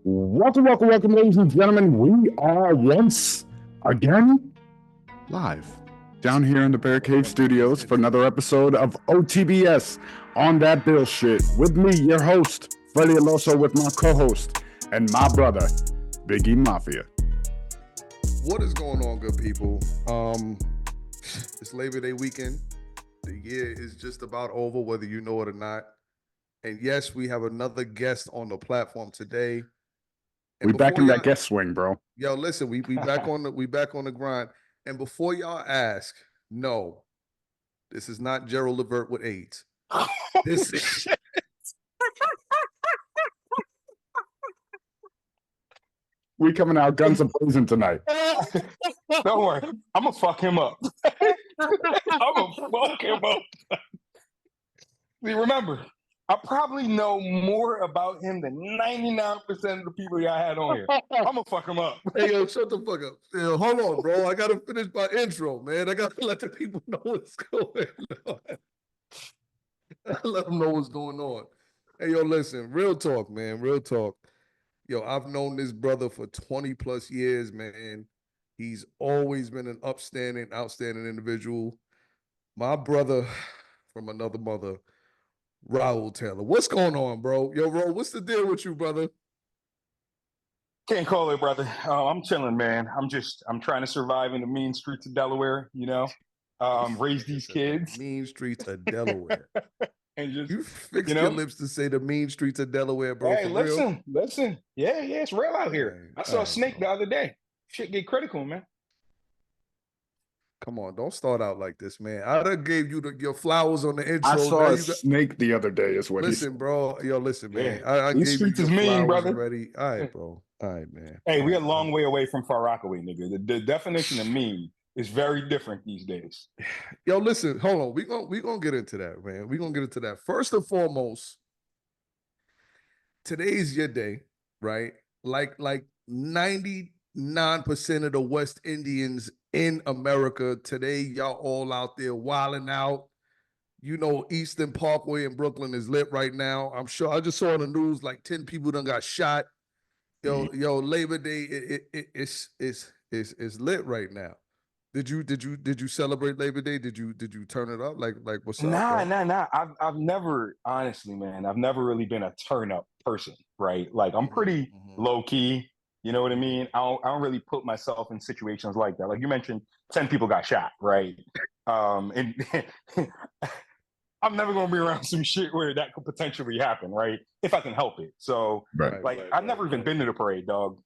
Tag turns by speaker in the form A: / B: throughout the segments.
A: Welcome, ladies and gentlemen. We are once again live down here in the Bear Cave Studios for another episode of OTBS on that Bill shit. With me, your host, Freddie Aloso, with my co-host and my brother, Biggie Mafia.
B: What is going on, good people? It's Labor Day weekend. The year is just about over, whether you know it or not. And yes, we have another guest on the platform today.
A: We back in that guest swing, bro.
B: Yo, listen, we back on the grind. And before y'all ask, no, this is not Gerald Levert with AIDS. This is
A: we coming out guns a-blazing tonight.
C: Don't worry, I'm gonna fuck him up. I'm gonna fuck him up. See, remember, I probably know more about him than 99% of the people y'all had on here. I'm gonna fuck him up.
B: Hey, yo, shut the fuck up. Yo, hold on, bro. I gotta finish my intro, man. I gotta let the people know what's going on. Let them know what's going on. Hey, yo, listen, real talk, man. Real talk. Yo, I've known this brother for 20 plus years, man. He's always been an outstanding individual. My brother from another mother, Raoul Taylor. What's going on, bro? Yo, Raoul, what's the deal with you, brother?
C: Can't call it, brother. I'm chilling, man. I'm trying to survive in the mean streets of Delaware, you know, raise these kids.
B: Mean streets of Delaware.
C: And just,
B: you fixed your lips to say the mean streets of Delaware, bro.
C: Hey, listen. Yeah, it's real out here. I saw a snake the other day. Shit get critical, man.
B: Come on, don't start out like this, man. I done gave you your flowers on the intro.
A: I saw a snake the other day is what
B: listen, bro. Yo, listen, man. I
C: These streets is mean, brother.
B: Already. All right, bro. All right, man.
C: Hey, we're a long way away from Far Rockaway, nigga. The definition of mean is very different these days.
B: Yo, listen, hold on. We gonna get into that, man. We gonna get into that. First and foremost, today's your day, right? Like 99% of the West Indians in America today, y'all all out there wilding out. You know, Eastern Parkway in Brooklyn is lit right now. I'm sure. I just saw on the news like 10 people done got shot. Yo, Labor Day it's lit right now. Did you celebrate Labor Day? Did you turn it up? Like what's up?
C: Nah. I've never, honestly, man, I've never really been a turn up person, right? Like I'm pretty low key. You know what I mean? I don't really put myself in situations like that. Like you mentioned, 10 people got shot, right? And I'm never gonna be around some shit where that could potentially happen, right? If I can help it. So, I've never even been to the parade, dog.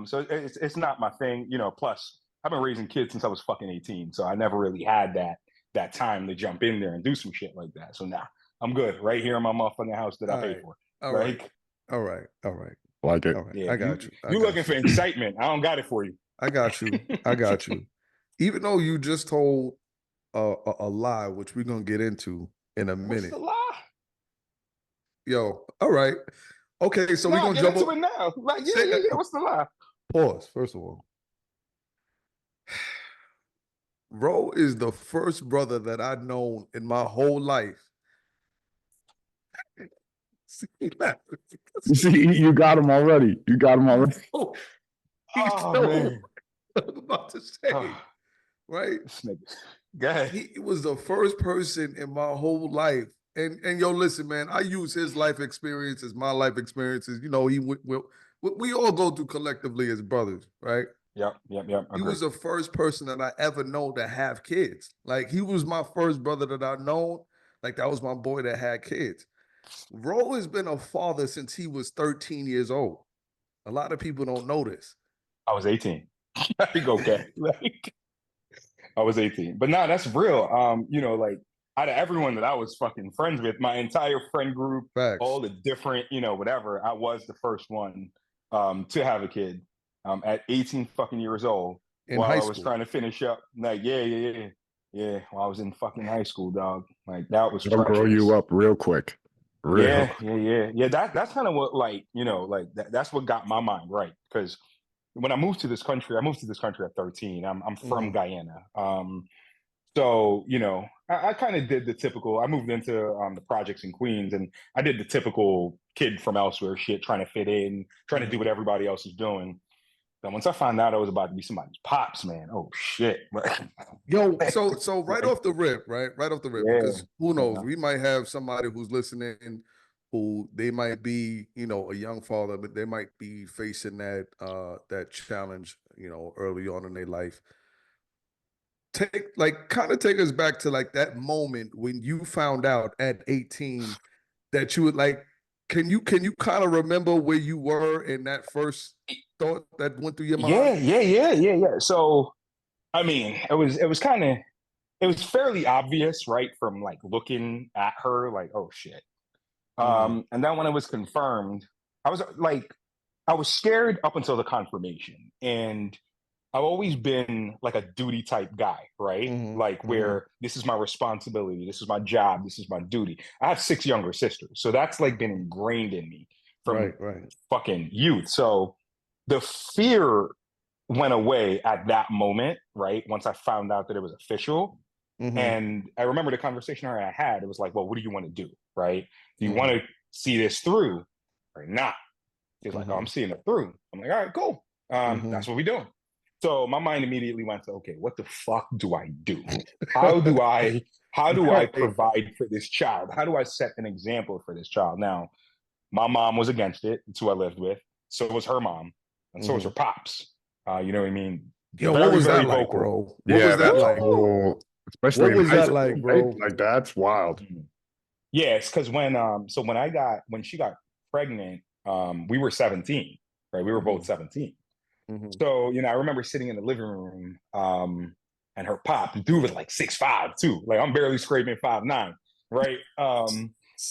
C: So it's not my thing, you know. Plus, I've been raising kids since I was fucking 18, so I never really had that time to jump in there and do some shit like that. So nah, I'm good right here in my motherfucking house that I paid for.
B: All right.
A: Like it.
B: All right.
C: Yeah,
B: I got you.
C: You looking for excitement? I don't got it for you.
B: I got you. Even though you just told a lie, which we're gonna get into in a minute.
C: What's the lie?
B: Yo, all right. Okay, so we're gonna jump
C: into it now. Like, yeah. What's the lie?
B: Pause, first of all. Ro is the first brother that I've known in my whole life.
A: See, you got him already.
B: Man.
C: I'm
B: about to say, right?
C: Go ahead.
B: He was the first person in my whole life. And yo, listen, man, I use his life experiences, my life experiences. You know, we all go through collectively as brothers, right?
C: Yep.
B: He was the first person that I ever known to have kids. Like, he was my first brother that I known. Like, that was my boy that had kids. Ro has been a father since he was 13 years old. A lot of people don't know this.
C: I was 18. Okay. I was 18. But nah, that's real. You know, like, out of everyone that I was fucking friends with, my entire friend group, all the different, you know, whatever, I was the first one to have a kid at 18 fucking years old. While I was trying to finish up. Like, yeah. While I was in fucking high school, dog. Like, that was
A: treacherous. Grow you up real quick.
C: Yeah. That's kind of what, like, you know, like that's what got my mind right. Because when I moved to this country at 13. I'm from Guyana. So, you know, I kind of did the typical. I moved into the projects in Queens, and I did the typical kid from elsewhere shit, trying to fit in, trying to do what everybody else is doing. Then once I found out I was about to be somebody's pops, man, oh shit.
B: Yo, so right off the rip, right off the rip,
C: Yeah,
B: because who knows,
C: yeah.
B: we might have somebody who's listening who they might be, a young father, but they might be facing that challenge, early on in their life. Take us back to like that moment when you found out at 18 that you would like. Can you kind of remember where you were in that first thought that went through your mind?
C: Yeah. So I mean, it was fairly obvious, right, from like looking at her, like, oh shit. And then when it was confirmed, I was like, I was scared up until the confirmation. And I've always been like a duty type guy, right? Like where this is my responsibility, this is my job, this is my duty. I have 6 younger sisters, so that's like been ingrained in me from fucking youth. So the fear went away at that moment, right? Once I found out that it was official. And I remember the conversation I had. It was like, well, what do you want to do, right? Do you want to see this through or not? He's like, oh, I'm seeing it through. I'm like, all right, cool. That's what we're doing. So my mind immediately went to, okay, what the fuck do I do? How do I provide for this child? How do I set an example for this child? Now, my mom was against it. It's who I lived with. So was her mom, and so was her pops. You know what I mean?
B: Yo, what was that like, bro?
A: What was that like? Especially
B: what was that like, bro?
A: Right? Like that's wild.
C: Yeah, it's because when she got pregnant, we were 17, right? We were both 17. So, I remember sitting in the living room, and her pop, the dude was like 6'5" too. Like I'm barely scraping 5'9", right?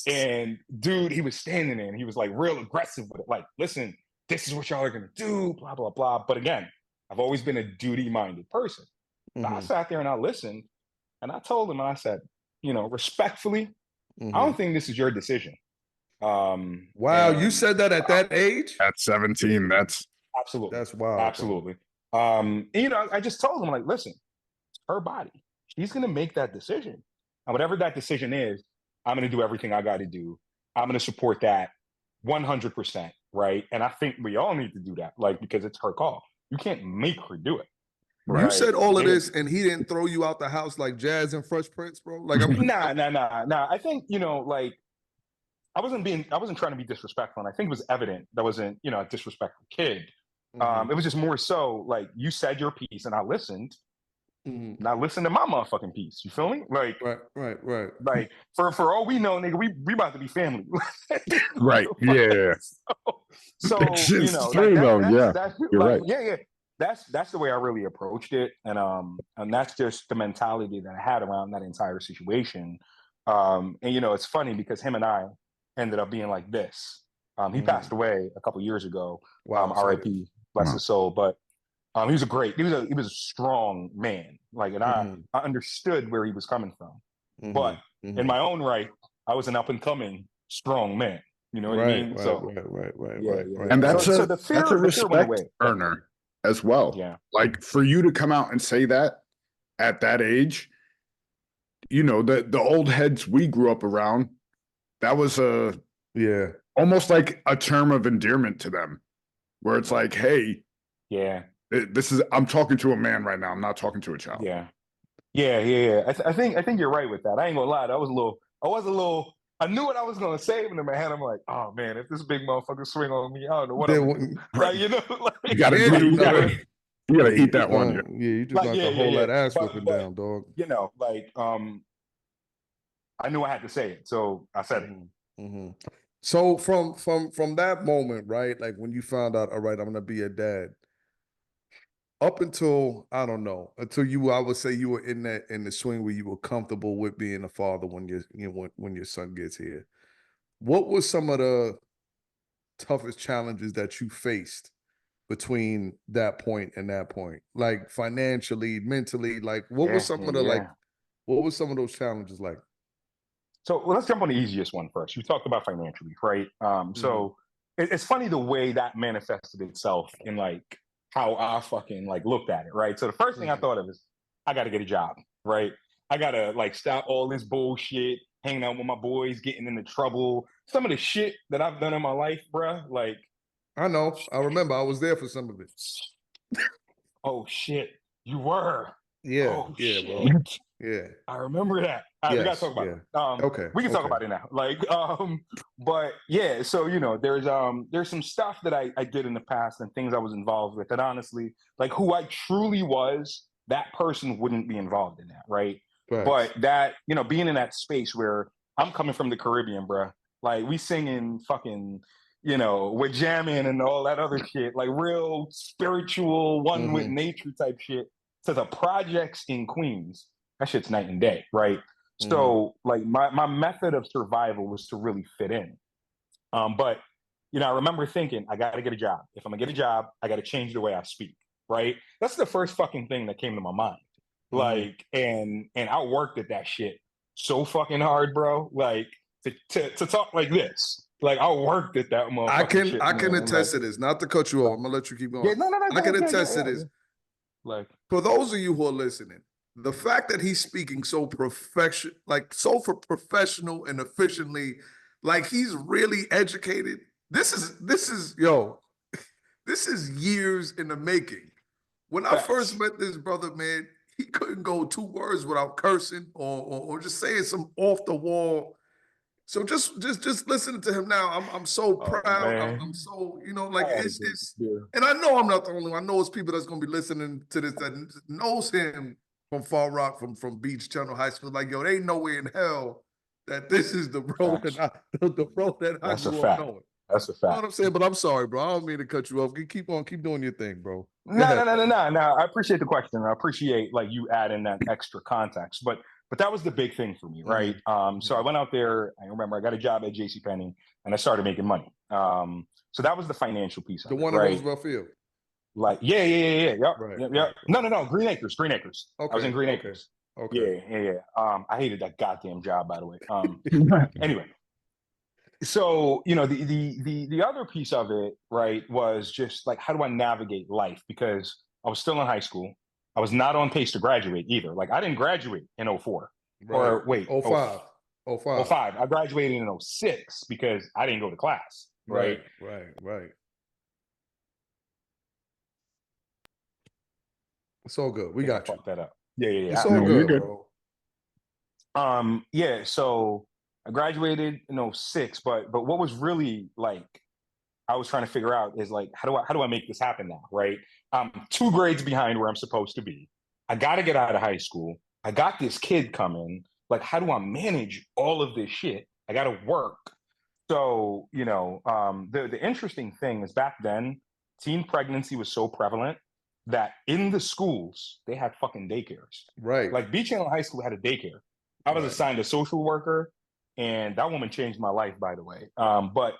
C: And dude, he was standing there and he was like real aggressive with it. Like, listen, this is what y'all are gonna do, blah, blah, blah. But again, I've always been a duty-minded person. So I sat there and I listened and I told him, and I said, respectfully, I don't think this is your decision.
B: Wow, you said that at that age?
A: At 17, that's
C: absolutely,
B: that's wild.
C: Absolutely. I just told him, like, listen, it's her body. She's gonna make that decision. And whatever that decision is, I'm gonna do everything I gotta do. I'm gonna support that 100%, right? And I think we all need to do that, like, because it's her call. You can't make her do it.
B: Right? You said all of this, and he didn't throw you out the house like Jazz and Fresh Prince, bro. Like,
C: nah. I think like I wasn't trying to be disrespectful, and I think it was evident that wasn't a disrespectful kid. It was just more so like you said your piece, and I listened. Now listen to my motherfucking piece. You feel me? Like,
B: right.
C: Like for all we know, nigga, we about to be family.
A: Right. Yeah.
C: So
A: that's
C: you're
A: right.
C: Yeah. That's the way I really approached it, and that's just the mentality that I had around that entire situation. And it's funny because him and I ended up being like this. He passed away a couple years ago.
B: Wow,
C: R.I.P. Bless his soul. But he was a strong man. Like, and I understood where he was coming from. But in my own right, I was an up and coming strong man. You know what I mean?
A: Right. And that's a respect earner as well.
C: Yeah.
A: Like for you to come out and say that at that age, the old heads we grew up around, that was almost like a term of endearment to them, where it's like, hey, I'm talking to a man right now. I'm not talking to a child.
C: Yeah. I think you're right with that. I ain't gonna lie. I knew what I was gonna say, but in my head, I'm like, oh man, if this big motherfucker swing on me, I don't know what I'm gonna do. Like, you
A: gotta eat that one.
B: You just got to hold that ass whipping down, dog.
C: I knew I had to say it, so I said it.
B: So from that moment, right? Like when you found out, all right, I'm gonna be a dad. Up until I don't know, I would say you were in the swing where you were comfortable with being a father when when your son gets here. What was some of the toughest challenges that you faced between that point and that point? Like financially, mentally, like what were some of those challenges like?
C: So let's jump on the easiest one first. You talked about financially, right? So it's funny the way that manifested itself in like how I fucking like looked at it, right? So the first thing I thought of is I got to get a job, right? I gotta like stop all this bullshit, hanging out with my boys, getting into trouble. Some of the shit that I've done in my life, bruh, like.
B: I know. I remember. I was there for some of it.
C: Oh shit, you were.
B: Yeah,
C: Oh
B: yeah,
C: shit.
B: bro. Yeah.
C: I remember that. All right, we gotta talk about it.
B: Okay.
C: We can talk about it now. Like, but yeah, so there's some stuff that I did in the past and things I was involved with that honestly, like who I truly was, that person wouldn't be involved in that, right? But that, being in that space where I'm coming from the Caribbean, bro. Like we singing fucking, we're jamming and all that other shit, like real spiritual, one with nature type shit. To the projects in Queens, that shit's night and day, right? So like my method of survival was to really fit in. But I remember thinking, I gotta get a job. If I'm gonna get a job, I gotta change the way I speak, right? That's the first fucking thing that came to my mind. Like, and I worked at that shit so fucking hard, bro. Like to talk like this. Like I worked at that motherfucking
B: I can attest to this. Not to cut you off. I'm gonna let you keep going.
C: Yeah, no.
B: I can attest to this.
C: Like
B: for those of you who are listening, the fact that he's speaking so professional and efficiently, like he's really educated. This is this is years in the making. When I first met this brother, man, he couldn't go 2 words without cursing or just saying some off the wall. So just listening to him now, I'm so proud. I'm so, like it's and I know I'm not the only one. I know it's people that's gonna be listening to this that knows him from Far Rock, from Beach Channel High School. Like, yo, there ain't no way in hell that this is the bro that I grew up knowing.
C: That's a fact.
B: You know what I'm saying? But I'm sorry, bro. I don't mean to cut you off. Keep doing your thing, bro.
C: No. I appreciate the question. I appreciate like you adding that extra context. But that was the big thing for me, right? So I went out there. I remember I got a job at JCPenney and I started making money. So that was the financial piece of it.
B: The one in Roosevelt Field.
C: Like, yeah. Yep.
B: Right,
C: Yep.
B: Right.
C: No. Green Acres. Okay. I was in Green Acres.
B: Okay.
C: Yeah. I hated that goddamn job, by the way. Anyway. So, the other piece of it, right, was just like, how do I navigate life? Because I was still in high school. I was not on pace to graduate either. Like, I didn't graduate in 04.
B: Right.
C: Or wait.
B: 05.
C: 05. I graduated in 06 because I didn't go to class. Right.
B: It's all good. We got you.
C: Fuck that up. Yeah.
B: It's all good, bro.
C: Yeah, so I graduated in 06, but what was really like I was trying to figure out is like how do I make this happen now, right? I'm 2 grades behind where I'm supposed to be. I got to get out of high school. I got this kid coming. Like, how do I manage all of this shit? I got to work. So, the interesting thing is back then, teen pregnancy was so prevalent that in the schools, they had fucking daycares.
B: Right.
C: Like Beach Channel High School had a daycare. I was assigned a social worker, and that woman changed my life, by the way. But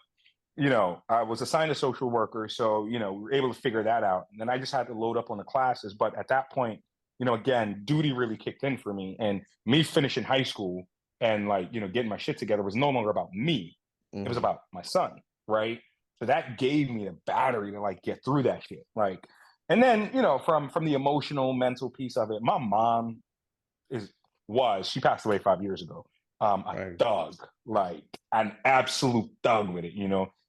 C: I was assigned a social worker, so we were able to figure that out. And then I just had to load up on the classes. But at that point, again, duty really kicked in for me, and me finishing high school and like getting my shit together was no longer about me. It was about my son, right? So that gave me the battery to like get through that shit, like. And then from the emotional, mental piece of it, my mom she passed away 5 years ago. A thug, like an absolute thug with it,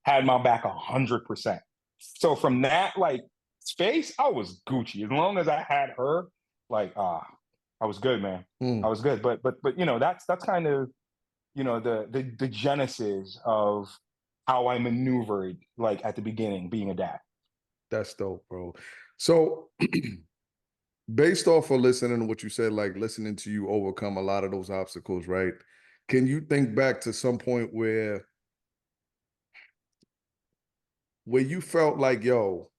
C: had my back 100%. So from that like space, I was Gucci. As long as I had her, like I was good, man. I was good. But that's kind of the genesis of how I maneuvered like at the beginning being a dad.
B: That's dope, bro. So based off of listening to what you said, like listening to you overcome a lot of those obstacles, right? Can you think back to some point where you felt like, yo,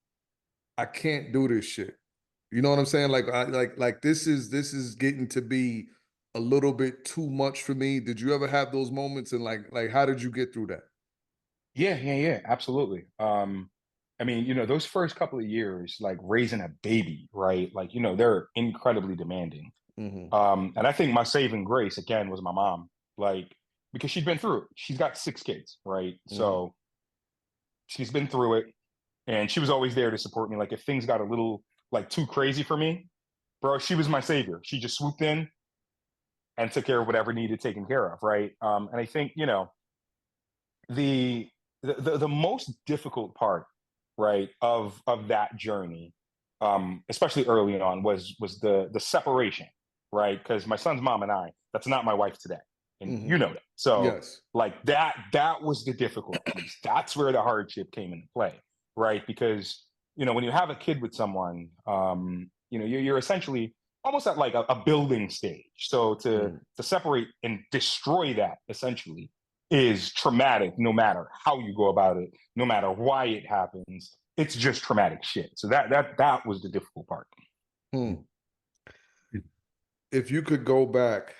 B: I can't do this shit? You know what I'm saying? Like this is getting to be a little bit too much for me. Did you ever have those moments? And like how did you get through that?
C: Yeah, absolutely. I mean, those first couple of years, like raising a baby, right? Like, they're incredibly demanding. And I think my saving grace again was my mom, like, because she'd been through it. She's got 6 kids, right? So she's been through it, and she was always there to support me. Like, if things got a little like too crazy for me, bro, she was my savior. She just swooped in, and took care of whatever needed taken care of, right? And I think, you know, the most difficult part, right, of that journey, especially early on, was the separation, right? Because my son's mom and I, that's not my wife today, and you know that. So
B: Yes.
C: like that was the difficult piece. That's where the hardship came into play, right? Because you know when you have a kid with someone, you know you're essentially almost at like a building stage. So to separate and destroy that essentially is traumatic no matter how you go about it, no matter why it happens. It's just traumatic shit. So that was the difficult part.
B: If you could go back,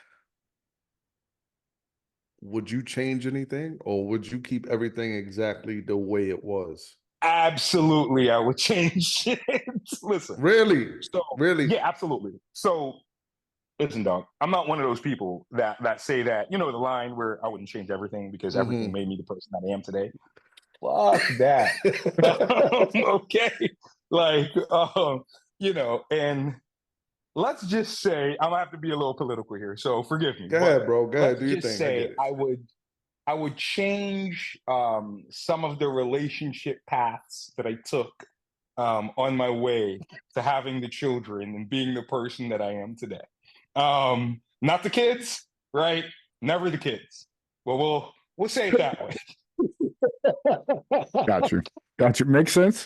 B: would you change anything, or would you keep everything exactly the way it was?
C: Absolutely, I would change shit. Listen.
B: Really?
C: So
B: Really?
C: yeah, absolutely. So listen, dog, I'm not one of those people that say that, you know, the line where I wouldn't change everything because everything made me the person that I am today. Fuck that. Okay. Like, you know, and let's just say I'm gonna have to be a little political here, so forgive me.
B: Go ahead, bro. Go ahead. Do your
C: Just
B: thing. I get
C: say
B: it.
C: I would change some of the relationship paths that I took on my way to having the children and being the person that I am today. Not the kids, right? Never the kids. Well, we'll say it that way.
A: Got you. Makes sense.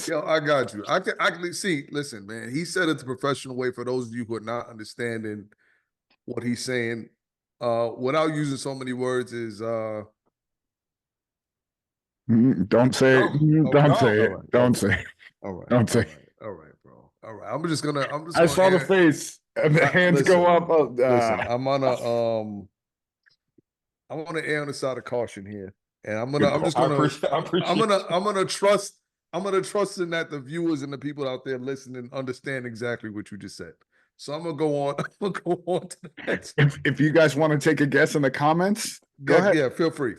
B: Yo, I got you. I can see. Listen, man. He said it the professional way. For those of you who are not understanding what he's saying, without using so many words, is
A: don't say it. Don't say it. Don't say it.
B: All right.
A: Don't say it.
B: All right, bro. All right. I'm just gonna.
A: I saw the face and the hands go up.
B: Listen, I'm on to err on the side of caution here, and I'm gonna trust in that the viewers and the people out there listening understand exactly what you just said. So I'm gonna go on. I'm gonna go on to the next.
A: If you guys want to take a guess in the comments, go ahead.
B: Yeah, feel free.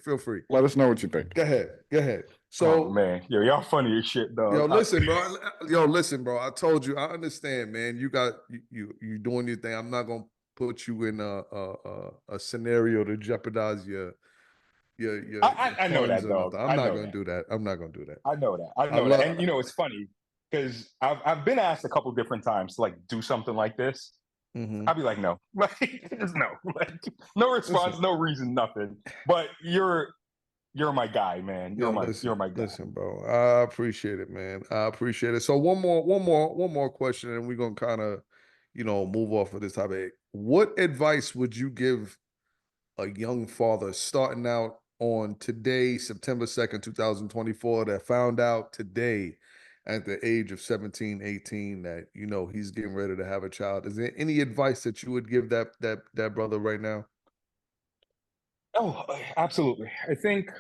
A: Let us know what you think.
B: Go ahead. So,
C: man, yo, y'all funny as shit, dog.
B: Yo, listen, bro. I told you. I understand, man. You got you doing your thing. I'm not gonna put you in a scenario to jeopardize your.
C: I know that, dog.
B: I'm not gonna do that.
C: I know that. And you know, it's funny because I've been asked a couple different times to like do something like this. I'll be like, no, like no, like no response, no reason, nothing. But you're my guy, man. You're my guy.
B: Listen, bro. I appreciate it, man. I appreciate it. So one more question, and we're gonna kind of, move off of this topic. What advice would you give a young father starting out on today, September 2nd, 2024, that found out today at the age of 17, 18 that, he's getting ready to have a child? Is there any advice that you would give that brother right now?
C: Oh, absolutely. I think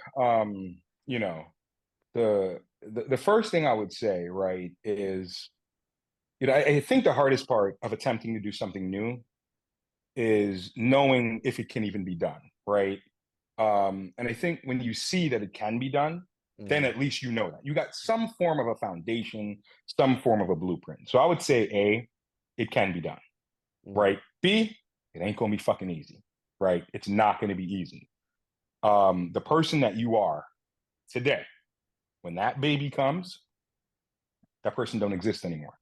C: the first thing I would say, right, is I think the hardest part of attempting to do something new is knowing if it can even be done, right? And I think when you see that it can be done, then at least you know that you got some form of a foundation, some form of a blueprint. So I would say A, it can be done, right? B, it ain't gonna be fucking easy, right? It's not gonna be easy. The person that you are today, when that baby comes, that person don't exist anymore.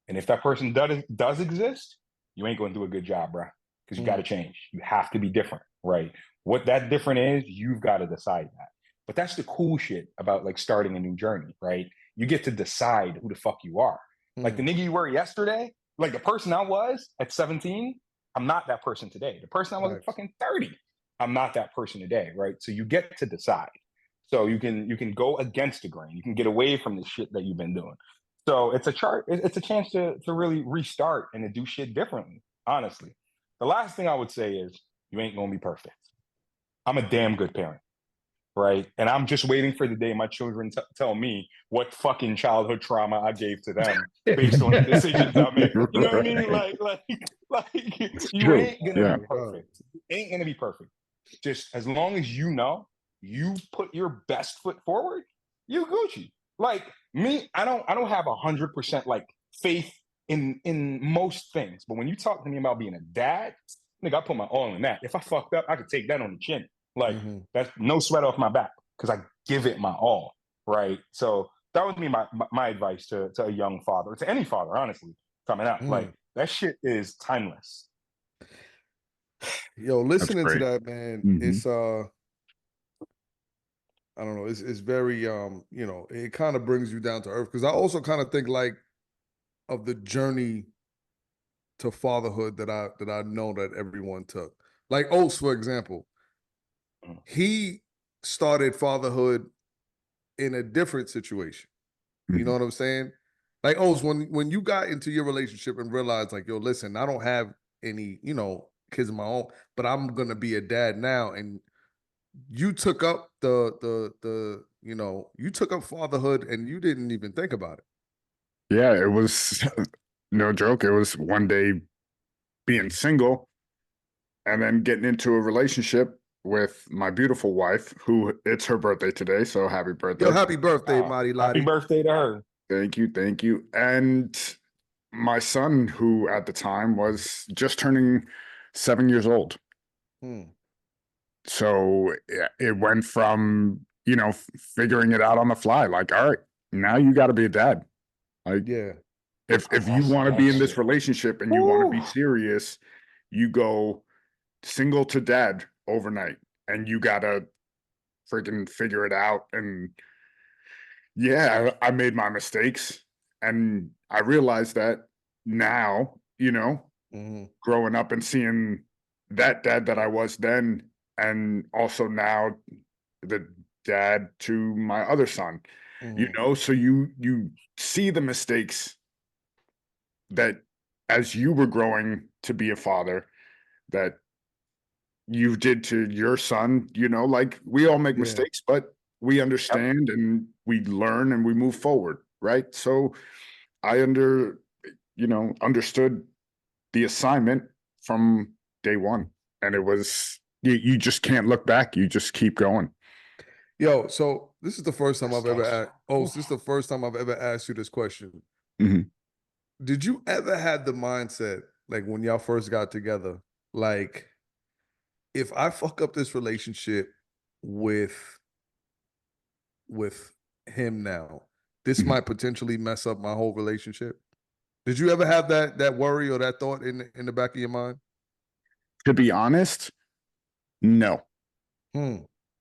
C: And if that person does exist, you ain't gonna do a good job, bro, because you got to change. You have to be different, right? What that different is, you've got to decide that. But that's the cool shit about like starting a new journey, right? You get to decide who the fuck you are. Like the nigga you were yesterday, like the person I was at 17, I'm not that person today. The person I was at fucking 30, I'm not that person today, right? So you get to decide. So you can go against the grain. You can get away from the shit that you've been doing. So it's a chance to really restart and to do shit differently, honestly. The last thing I would say is you ain't gonna be perfect. I'm a damn good parent, right? And I'm just waiting for the day my children tell me what fucking childhood trauma I gave to them based on the decisions I made. You know what I mean? Like you ain't gonna be perfect. Ain't gonna be perfect. Just as long as you know you put your best foot forward, you Gucci. Like me, I don't have 100% like faith in most things. But when you talk to me about being a dad, nigga, I put my all in that. If I fucked up, I could take that on the chin. Like that's no sweat off my back because I give it my all, right? So that would be my advice to a young father, to any father, honestly, coming out. Like that shit is timeless.
B: Yo, listening to that, man, it's I don't know, it's very you know, it kind of brings you down to earth because I also kind of think like of the journey to fatherhood that I know that everyone took. Like Oates, for example, he started fatherhood in a different situation. You know what I'm saying? Like Oates, when you got into your relationship and realized like, yo, listen, I don't have any, you know, kids of my own, but I'm gonna be a dad now, and you took up the you know, you took up fatherhood and you didn't even think about it.
A: Yeah, it was no joke. It was one day being single and then getting into a relationship with my beautiful wife, who it's her birthday today. So happy birthday.
B: Yo, happy birthday, Marty Lottie.
C: Happy birthday to her.
A: Thank you. Thank you. And my son, who at the time was just turning 7 years old. So it went from, you know, figuring it out on the fly. Like, all right, now you got to be a dad. Like,
B: yeah.
A: If you want to be in this relationship and you want to be serious, you go single to dad overnight, and you gotta freaking figure it out. And yeah, I made my mistakes, and I realized that now, you know, growing up and seeing that dad that I was then, and also now the dad to my other son, you know, so you see the mistakes that as you were growing to be a father that you did to your son, you know, like we all make mistakes, but we understand and we learn and we move forward, right? So I understood the assignment from day one, and it was, you just can't look back. You just keep going.
B: Yo, so this is the first time I've ever asked, this is the first time I've ever asked you this question. Did you ever have the mindset, like when y'all first got together, like, if I fuck up this relationship with him now, this might potentially mess up my whole relationship? Did you ever have that worry or that thought in the back of your mind?
A: To be honest, no.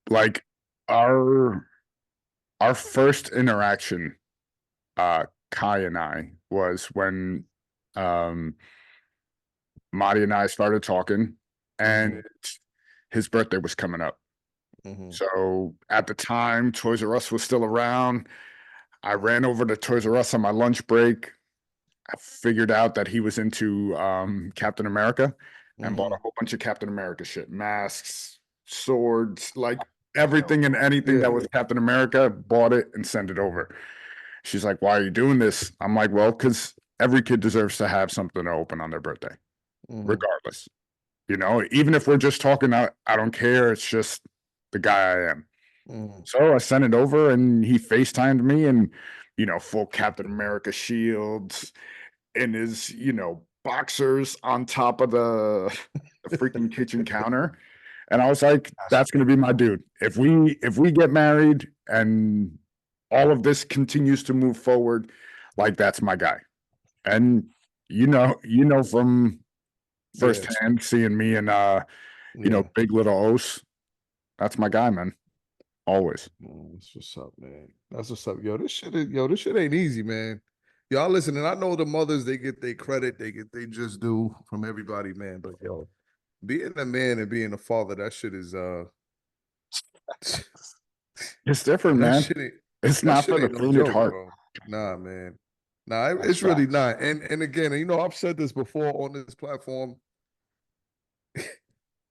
A: Like our first interaction, Kai and I, was when Marty and I started talking, and his birthday was coming up. So at the time, Toys R Us was still around. I ran over to Toys R Us on my lunch break. I figured out that he was into Captain America and bought a whole bunch of Captain America shit, masks, swords, like everything and anything that was Captain America, bought it and sent it over. She's like, why are you doing this? I'm like, well, because every kid deserves to have something to open on their birthday, regardless. You know, even if we're just talking, I don't care. It's just the guy I am. So I sent it over, and he FaceTimed me, and, you know, full Captain America shields and his, you know, boxers on top of the freaking kitchen counter. And I was like, that's going to be my dude. If we get married and all of this continues to move forward, like, that's my guy. And you know from firsthand seeing me and you know, Big Little Os, that's my guy, man. Always.
B: That's what's up, man. That's what's up. This shit ain't easy, man. Y'all listening, I know the mothers, they get their credit, they just do from everybody, man. But yo, being a man and being a father, that shit is
A: it's different, man. It's not for the faint of heart.
B: Bro. Nah, man. Nah, it's really not. And again, you know, I've said this before on this platform.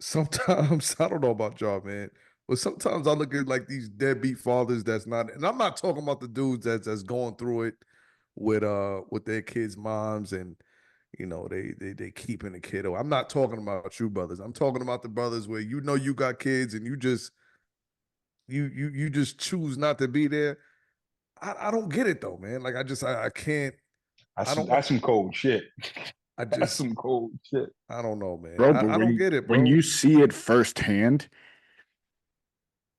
B: Sometimes, I don't know about y'all, man, but sometimes I look at like these deadbeat fathers that's not, and I'm not talking about the dudes that's going through it with their kids' moms, and you know, they keeping the kid. I'm not talking about you brothers. I'm talking about the brothers where you know you got kids and you just choose not to be there. I don't get it though, man. Like I can't.
C: That's some cold shit. That's some cold shit.
B: I don't know, man.
A: Bro, but
B: I don't get it, bro.
A: when you see it firsthand,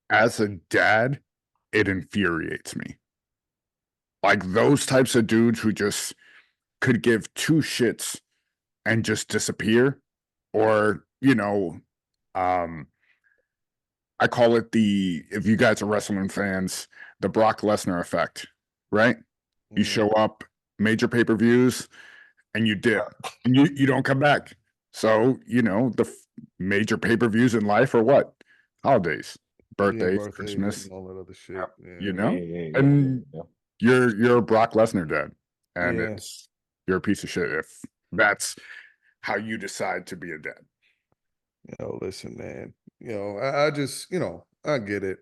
A: as a dad, it infuriates me. Like those types of dudes who just could give two shits and just disappear, or I call it if you guys are wrestling fans, the Brock Lesnar effect, right? You show up, major pay-per-views, and you dip, and you don't come back. So, the major pay-per-views in life are what? Holidays, birthdays, Christmas,
B: and all that other shit.
A: and you're a Brock Lesnar dad, and you're a piece of shit if that's how you decide to be a dad.
B: Listen, man. I just, I get it,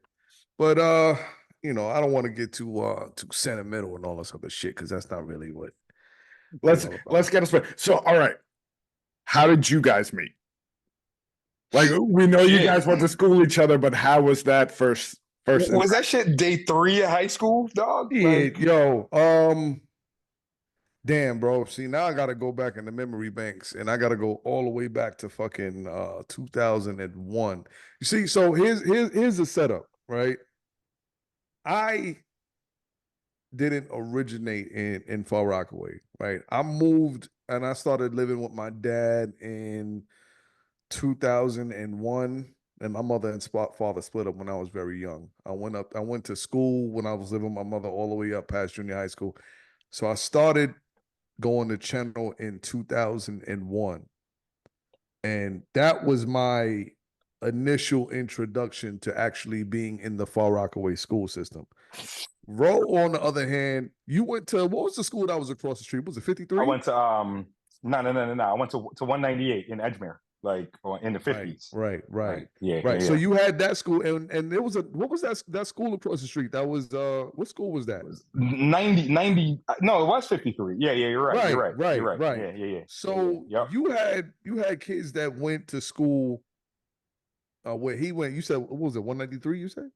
B: but I don't want to get too sentimental and all this other shit because that's not really what.
A: Let's get us. So, all right, how did you guys meet? Like, we know you guys went to school with each other, but how was that first?
C: Was that shit day 3 of high school, dog?
B: Yeah, damn, bro. See, now I gotta go back in the memory banks, and I gotta go all the way back to fucking 2001. You see, so here's the setup, right? I didn't originate in Far Rockaway, right? I moved and I started living with my dad in 2001, and my mother and father split up when I was very young. I went to school when I was living with my mother all the way up past junior high school. So I started going to Channel in 2001. And that was my initial introduction to actually being in the Far Rockaway school system. Raoul, on the other hand, you went to, what was the school that was across the street? Was it 53?
C: I went to no. I went to 198 in Edgemere, like in the 50s.
B: Right.
C: Yeah.
B: So you had that school, and there was what was that school across the street? That was what school was that?
C: 90. No, it was 53. Yeah, you're right. You're right. Yeah.
B: So you had kids that went to school where he went. You said, what was it, 193? You said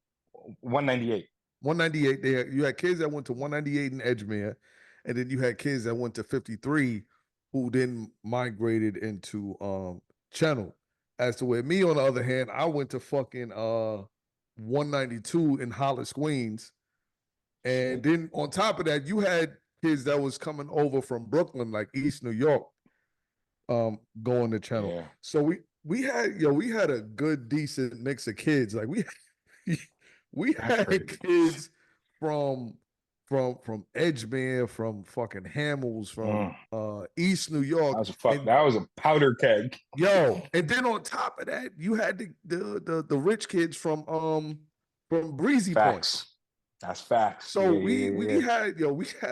C: 198.
B: 198. You had kids that went to 198 in Edgemere, and then you had kids that went to 53 who then migrated into Channel. As to where me, on the other hand, I went to fucking 192 in Hollis, Queens. And then on top of that, you had kids that was coming over from Brooklyn, like East New York, going to Channel.
C: Yeah.
B: So we had a good, decent mix of kids. Like we had kids from Edgemere, from fucking Hamels, from East New York.
C: That was a powder keg.
B: And then on top of that, you had the rich kids from Breezy Point.
C: That's facts.
B: So we had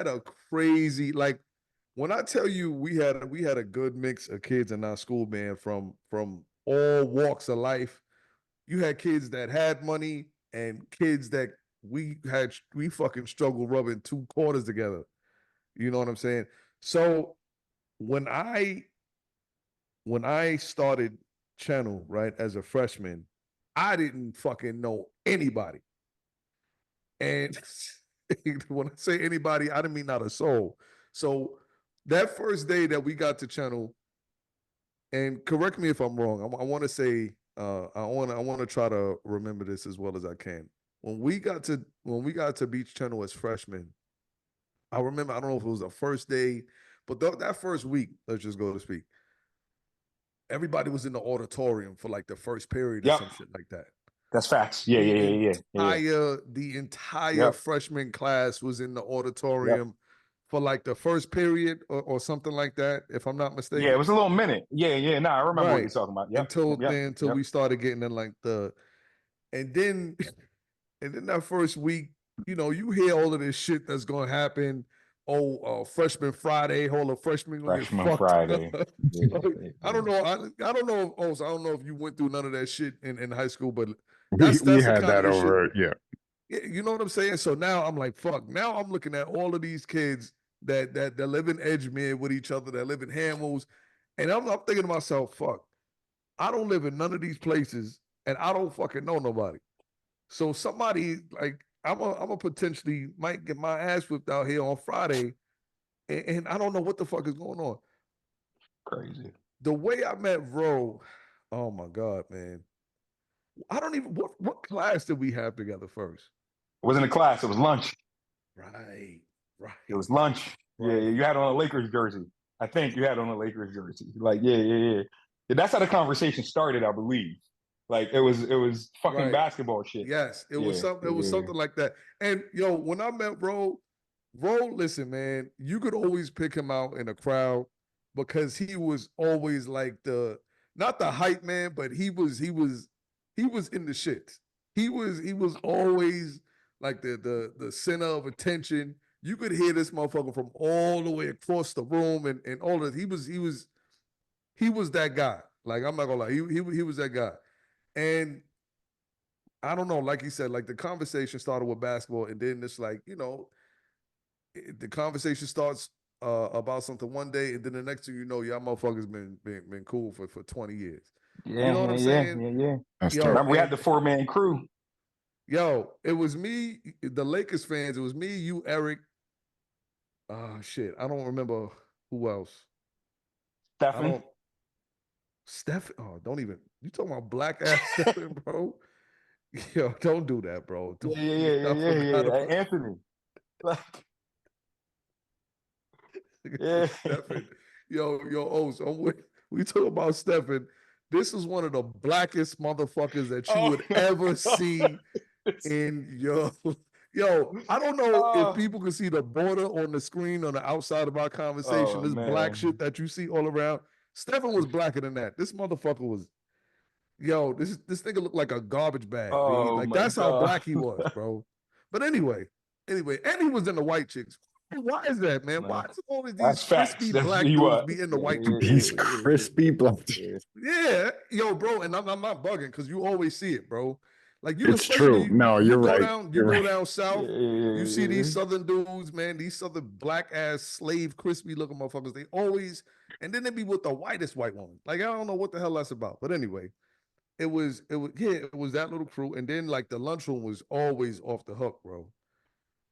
B: a crazy, like, when I tell you we had a good mix of kids in our school, man, from all walks of life. You had kids that had money and kids that we fucking struggled rubbing 2 quarters together. You know what I'm saying? So when I started Channel, right, as a freshman, I didn't fucking know anybody. And when I say anybody, I didn't mean not a soul. So that first day that we got to Channel, and correct me if I'm wrong, I want to say, I want to try to remember this as well as I can. When we got to Beach Channel as freshmen, I remember, I don't know if it was the first day, but that first week, let's just go to speak. Everybody was in the auditorium for like the first period or some shit like that.
C: That's facts. Yeah.
B: The entire freshman class was in the auditorium for like the first period or something like that, if I'm not mistaken.
C: Yeah, it was a little minute. Yeah. No, I remember what you're talking about.
B: Until we started getting in like and then that first week, you hear all of this shit that's gonna happen. Freshman Friday, freshman
C: Friday.
B: I don't know. I don't know. I don't know if you went through none of that shit in high school, but
A: we had that over. Yeah,
B: you know what I'm saying. So now I'm like, fuck. Now I'm looking at all of these kids that live in Edgemere with each other, that live in Hamels, and I'm thinking to myself, fuck. I don't live in none of these places, and I don't fucking know nobody. So somebody, like, I'm a potentially might get my ass whipped out here on Friday, and I don't know what the fuck is going on.
C: Crazy.
B: The way I met Raoul, oh my God, man. I don't even what class did we have together first?
C: It wasn't a class, it was lunch.
B: Right.
C: It was lunch.
B: Right.
C: Yeah, you had on a Lakers jersey. I think you had on a Lakers jersey. Like, yeah. That's how the conversation started, I believe. Like it was fucking basketball shit.
B: Yes, it was something like that. And yo, when I met Raoul, listen, man, you could always pick him out in a crowd because he was always like not the hype man, but he was in the shit. He was always like the center of attention. You could hear this motherfucker from all the way across the room and all of it. He was that guy. Like, I'm not gonna lie, he was that guy. And I don't know, like you said, like the conversation started with basketball, and then it's like, the conversation starts about something one day, and then the next thing you know, y'all motherfuckers been cool for 20 years.
C: Yeah,
B: you know what I'm saying?
C: Yeah.
A: That's
B: Yo,
A: dope.
C: Remember, we had the 4-man crew.
B: Yo, it was me, the Lakers fans. It was me, you, Eric. Shit, I don't remember who else.
C: Stephen.
B: Oh, don't even. You talking about black ass Stephen, bro? Yo, don't do that, bro.
C: Yeah. Anthony. Like, yeah.
B: Stephen. Yo, so we talk about Stephen. This is one of the blackest motherfuckers that you would ever see in your. Yo, I don't know if people can see the border on the screen on the outside of our conversation. This black shit that you see all around. Stephen was blacker than that. This motherfucker was. Yo, this nigga looked like a garbage bag. Like that's how black he was, bro. But anyway, and he was in the white chicks. Why is that, man? Why is all of these crispy black dudes be in the white chicks?
A: These crispy black dudes.
B: Yeah, yo, bro, and I'm not bugging because you always see it, bro. Like
A: it's true. No, you're right.
B: You go down south, you see these southern dudes, man. These southern black ass slave crispy looking motherfuckers. They always, and then they be with the whitest white woman. Like I don't know what the hell that's about, but anyway. It was that little crew, and then like the lunchroom was always off the hook, bro.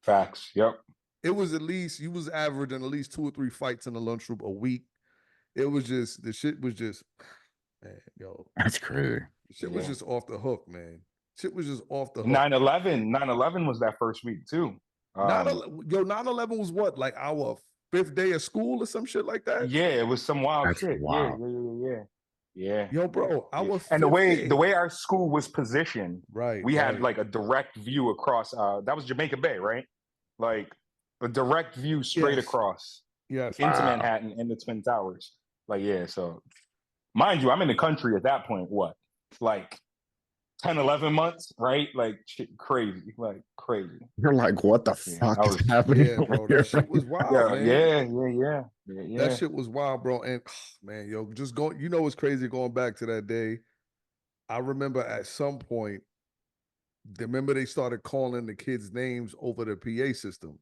C: Facts. Yep.
B: It was at least you was averaging at least 2 or 3 fights in the lunchroom a week. It was just the shit was just, man, yo.
A: That's crazy.
B: Shit was just off the hook, man. Shit was just off the hook.
C: 9/11 was that first week too.
B: 9/11 was what, like our 5th day of school or some shit like that?
C: Yeah, it was some wild shit.
A: Wow.
C: Yeah.
B: Yo, bro,
C: and the way our school was positioned,
B: right?
C: We had like a direct view across. That was Jamaica Bay, right? Like a direct view straight across.
B: Yes.
C: Into Manhattan and the Twin Towers. Like, yeah. So, mind you, I'm in the country at that point. What, like 10, 11 months, right? Like shit, crazy. Like crazy.
A: You're like, what the fuck is happening?
B: Yeah, bro, that shit was wild, man.
C: Yeah.
B: That shit was wild, bro. And man, yo, just go. You know what's crazy? Going back to that day, I remember at some point, remember they started calling the kids' names over the PA system.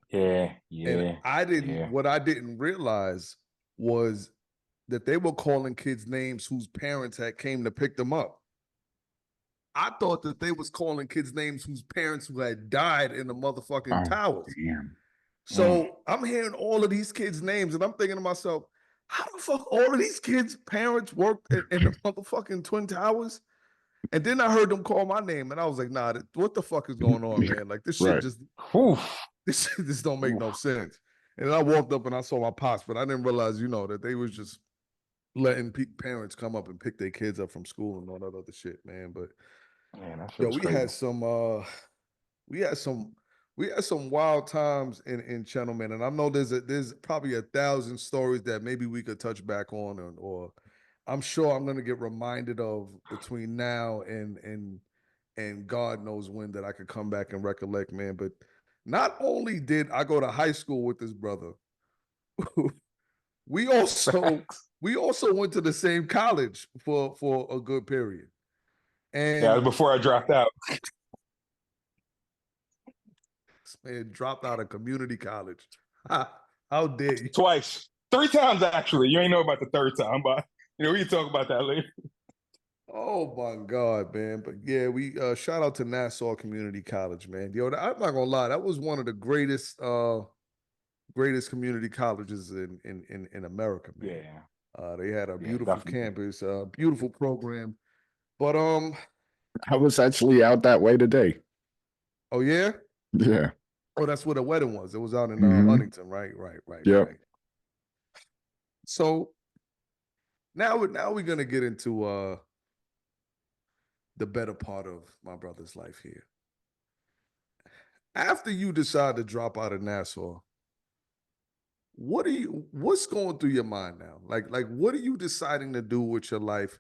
C: Yeah.
B: And what I didn't realize was that they were calling kids' names whose parents had came to pick them up. I thought that they was calling kids' names whose parents who had died in the motherfucking towers.
A: Damn.
B: So I'm hearing all of these kids' names, and I'm thinking to myself, how the fuck all of these kids' parents worked in the motherfucking Twin Towers? And then I heard them call my name, and I was like, nah, what the fuck is going on, man? Like this shit this shit just don't make no sense. And then I walked up and I saw my pops, but I didn't realize, that they was just letting parents come up and pick their kids up from school and all that other shit, man. But we had some wild times in Channel, man. And I know there's probably 1,000 stories that maybe we could touch back on, or I'm sure I'm gonna get reminded of between now and God knows when that I could come back and recollect, man. But not only did I go to high school with this brother, we also went to the same college for a good period. And
C: before I dropped out.
B: Man, dropped out of community college. How dare you?
C: Twice. 3 times, actually. You ain't know about the 3rd time, but we can talk about that later.
B: Oh my God, man. But yeah, we shout out to Nassau Community College, man. Yo, I'm not gonna lie, that was one of the greatest community colleges in America, man. They had a beautiful
C: definitely.
B: campus, beautiful program. But
A: I was actually out that way today.
B: oh yeah,
A: Yeah.
B: oh that's where the wedding was. It was out in
A: Mhm.
B: Huntington, right?
A: Yep.
B: Right. So now we're gonna get into the better part of my brother's life here. After you decide to drop out of Nassau, what's going through your mind now? Like what are you deciding to do with your life?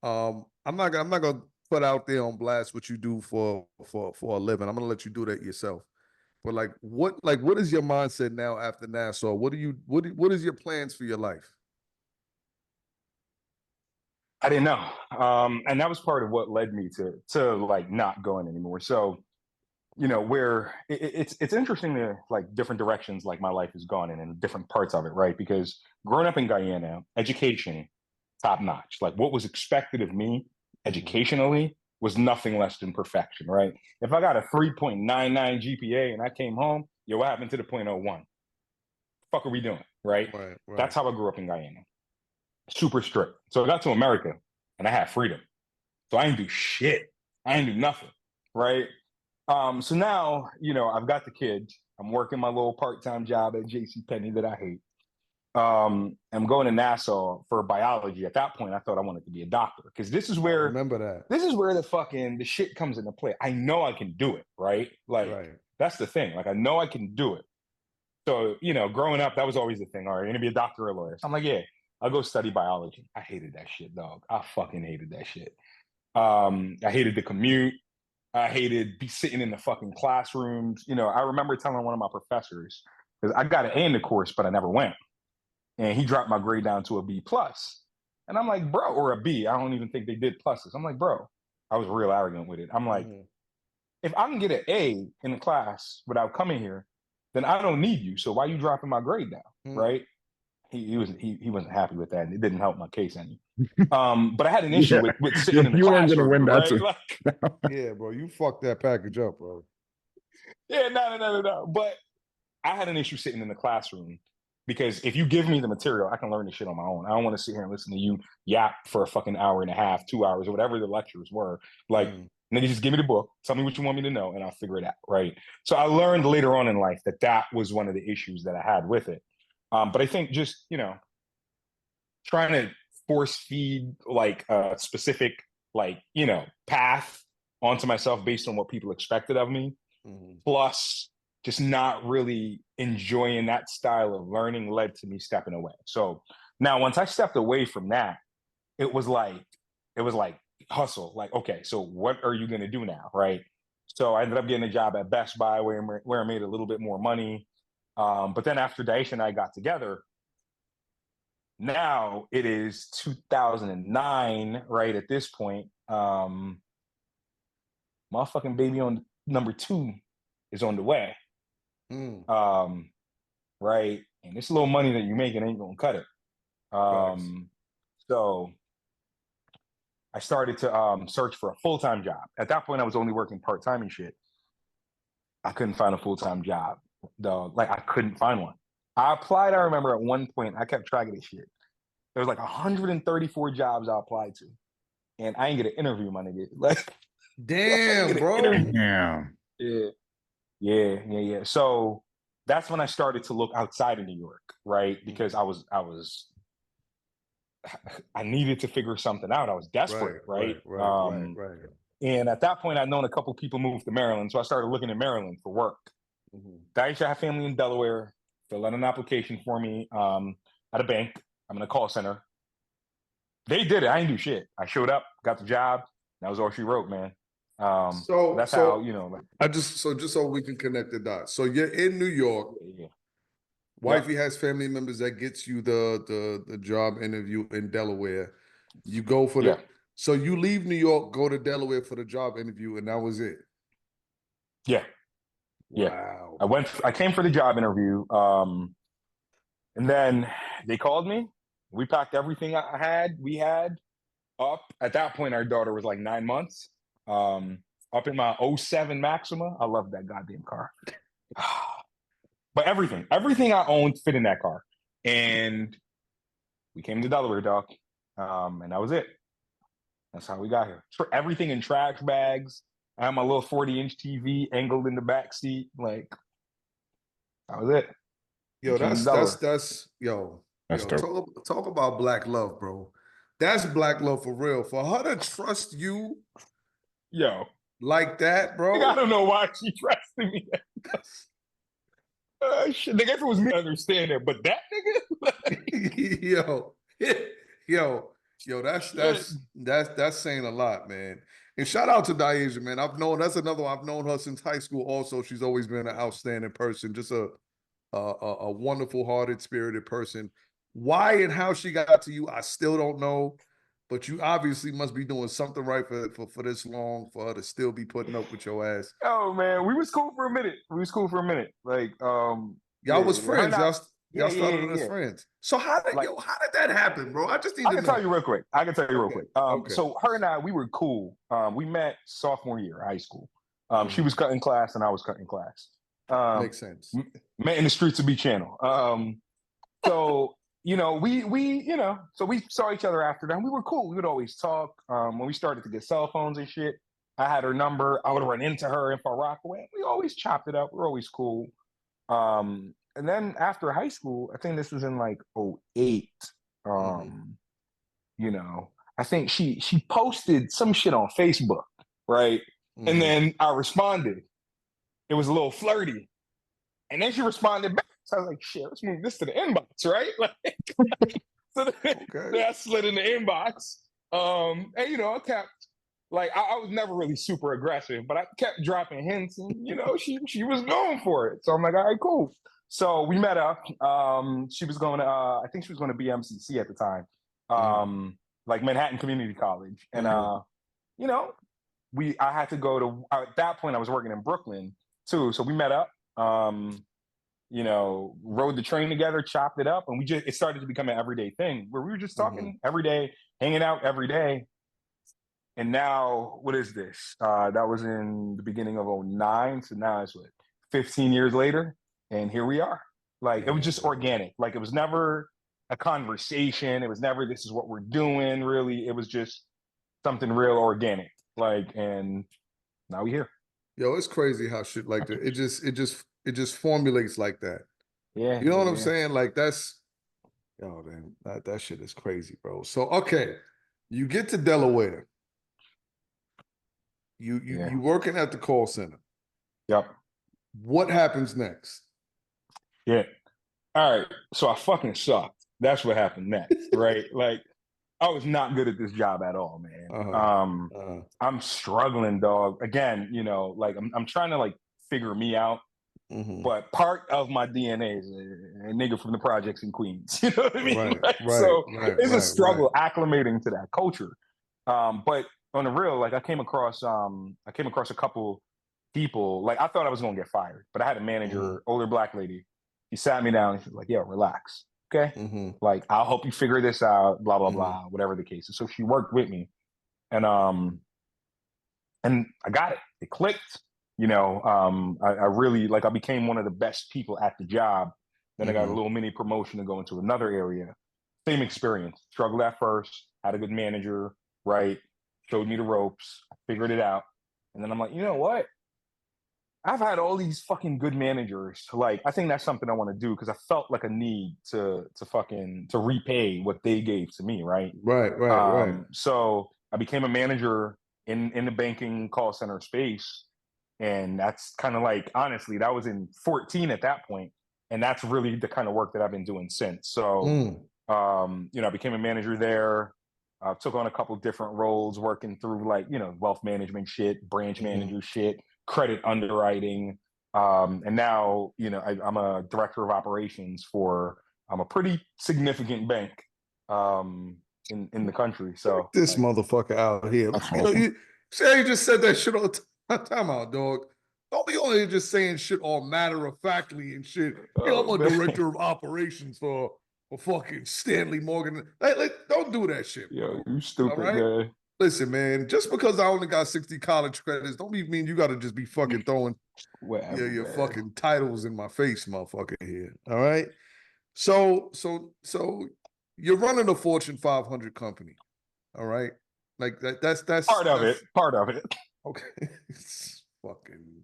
B: I'm not gonna put out there on blast what you do for a living. I'm gonna let you do that yourself. But what is your mindset now after Nassau? What is your plans for your life?
C: I didn't know. And that was part of what led me to like not going anymore. So, where it's interesting to like different directions like my life has gone in and different parts of it, right? Because growing up in Guyana, education, top notch. Like what was expected of me educationally was nothing less than perfection, right? If I got a 3.99 GPA and I came home, yo, what happened to the .01? Fuck are we doing, right?
B: Right.
C: That's how I grew up in Guyana. Super strict. So I got to America and I had freedom. So I didn't do shit. I didn't do nothing, right? So now, I've got the kids. I'm working my little part-time job at JCPenney that I hate. I'm going to Nassau for biology. At that point, I thought I wanted to be a doctor because
B: I remember that.
C: this is where the shit comes into play. I know I can do it, right? Like that's the thing. Like I know I can do it. So, growing up, that was always the thing. All right, you're gonna be a doctor or a lawyer. So I'm like, yeah, I'll go study biology. I hated that shit, dog. I fucking hated that shit. I hated the commute. I hated be sitting in the fucking classrooms. I remember telling one of my professors, because I got an A in the course, but I never went. And he dropped my grade down to a B plus. And I'm like, bro, or a B. I don't even think they did pluses. I'm like, bro, I was real arrogant with it. I'm like, if I can get an A in the class without coming here, then I don't need you. So why are you dropping my grade down? Right? He wasn't happy with that, and it didn't help my case any. But I had an issue with sitting in the
A: you weren't
C: classroom,
A: gonna win that
C: right?
A: too.
B: Yeah, bro, you fucked that package up, bro.
C: Yeah, no. But I had an issue sitting in the classroom because if you give me the material, I can learn the shit on my own. I don't want to sit here and listen to you yap for a fucking hour and a half, 2 hours, or whatever the lectures were. Like, nigga, just give me the book, tell me what you want me to know, and I'll figure it out, right? So I learned later on in life that was one of the issues that I had with it. But I think just, trying to force feed like a specific, like, path onto myself based on what people expected of me, plus just not really enjoying that style of learning led to me stepping away. So now once I stepped away from that, it was like hustle. Like, okay, so what are you gonna do now? Right. So I ended up getting a job at Best Buy where I made a little bit more money. But then after Daisha and I got together, now it is 2009, right? At this point, motherfucking baby on number 2 is on the way. Right. And this little money that you're making ain't gonna cut it. So I started to search for a full-time job. At that point, I was only working part-time and shit. I couldn't find a full-time job, dog. Like I couldn't find one. I applied, I remember at one point, I kept track of this shit. There was like 134 jobs I applied to. And I ain't get an interview, my nigga. Like,
B: damn, bro.
C: Yeah. So that's when I started to look outside of New York, right? Because I needed to figure something out. I was desperate, right? And at that point, I'd known a couple people moved to Maryland, so I started looking in Maryland for work. Daisha had family in Delaware, filled out an application for me at a bank. I'm in a call center. They did it. I didn't do shit. I showed up, got the job. That was all she wrote, man. So that's how, like,
B: just so we can connect the dots. So you're in New York. Wifey has family members that gets you the job interview in Delaware. You go for so you leave New York, go to Delaware for the job interview, and that was it.
C: Wow. I came for the job interview. And then they called me. We packed everything we had up. At that point, our daughter was like 9 months. Up in my '07 Maxima. I love that goddamn car. But everything I owned fit in that car. And we came to Delaware, dog. And that was it. That's how we got here. Everything in trash bags. I had my little 40-inch TV angled in the back seat. Like, that was it.
B: Yo, that's yo,
A: That's dope.
B: talk about black love, bro. That's black love for real. For her to trust you,
C: yo,
B: like that, bro.
C: I don't know why she trusted me. Shit, nigga, if it was me, I understand it, but that nigga,
B: yo, that's saying a lot, man. And shout out to Diasia, man. That's another one. I've known her since high school. Also, she's always been an outstanding person. Just a wonderful, hearted, spirited person. Why and how she got to you, I still don't know. But you obviously must be doing something right for this long for her to still be putting up with your ass.
C: Oh man, we was cool for a minute. Like,
B: y'all was friends. Y'all started as
C: yeah.
B: friends. So how did that happen, bro? I just need to know.
C: I can tell you real quick.
B: Okay.
C: So her and I, we were cool. We met sophomore year of high school. She was cutting class and I was cutting class.
B: Makes sense.
C: Met in the streets of B Channel. So we saw each other after that. And we were cool. We would always talk. When we started to get cell phones and shit, I had her number. I would run into her in Far Rockaway. We always chopped it up. We're always cool. And then after high school, I think this was in like 08. I think she posted some shit on Facebook, right? And then I responded. It was a little flirty. And then she responded back. So I was like, shit, let's move this to the inbox, right? Like, so then I slid in the inbox. And I kept, like, I was never really super aggressive, but I kept dropping hints and, she was going for it. So I'm like, all right, cool. So we met up. She was going to, I think she was going to BMCC at the time, like Manhattan Community College. And, I had to go to, at that point I was working in Brooklyn too. So we met up, rode the train together, chopped it up. And it started to become an everyday thing where we were just talking every day, hanging out every day. And now, what is this? That was in the beginning of 09. So now it's 15 years later. And here we are. Like, it was just organic. Like, it was never a conversation. It was never, this is what we're doing, really. It was just something real organic. Like, and now we're here.
B: Yo, it's crazy how shit like that. It just formulates like that.
C: Yeah.
B: You know what I'm saying? Like, that's, man, that shit is crazy, bro. So, okay. You get to Delaware. You working at the call center.
C: Yep.
B: What happens next?
C: Yeah. All right. So I fucking sucked. That's what happened next, right? Like, I was not good at this job at all, man. I'm struggling, dog. Again, like I'm trying to like figure me out. But part of my DNA is a nigga from the projects in Queens. You know what I mean? It's a struggle acclimating to that culture. But on the real, like I came across a couple people. Like I thought I was gonna get fired, but I had a manager, older black lady. She sat me down and she was like, "Yo, relax, okay? Like I'll help you figure this out. Blah blah blah, whatever the case is." So she worked with me, and I got it. It clicked. I really I became one of the best people at the job. Then I got a little mini promotion to go into another area. Same experience. Struggled at first. Had a good manager, right? Showed me the ropes. I figured it out. And then I'm like, you know what? I've had all these fucking good managers. Like, I think that's something I want to do because I felt like a need to repay what they gave to me, right?
B: Right.
C: So I became a manager in the banking call center space. And that's kind of like, honestly, that was in 14 at that point. And that's really the kind of work that I've been doing since. So, I became a manager there. Took on a couple different roles, working through wealth management shit, branch manager shit, credit underwriting. And now, I'm a director of operations for a pretty significant bank in the country. So
B: this motherfucker out here. You just said that shit all the time. Time out, dog. Don't be only just saying shit all matter of factly and shit. I'm a director of operations for fucking Stanley Morgan. Don't do that shit, bro.
C: Yo, you stupid, man.
B: Listen, man, just because I only got 60 college credits don't mean you got to just be fucking throwing your fucking titles in my face, motherfucker, here. All right? So you're running a Fortune 500 company. All right. Like that's
C: Part of it.
B: Okay. It's fucking.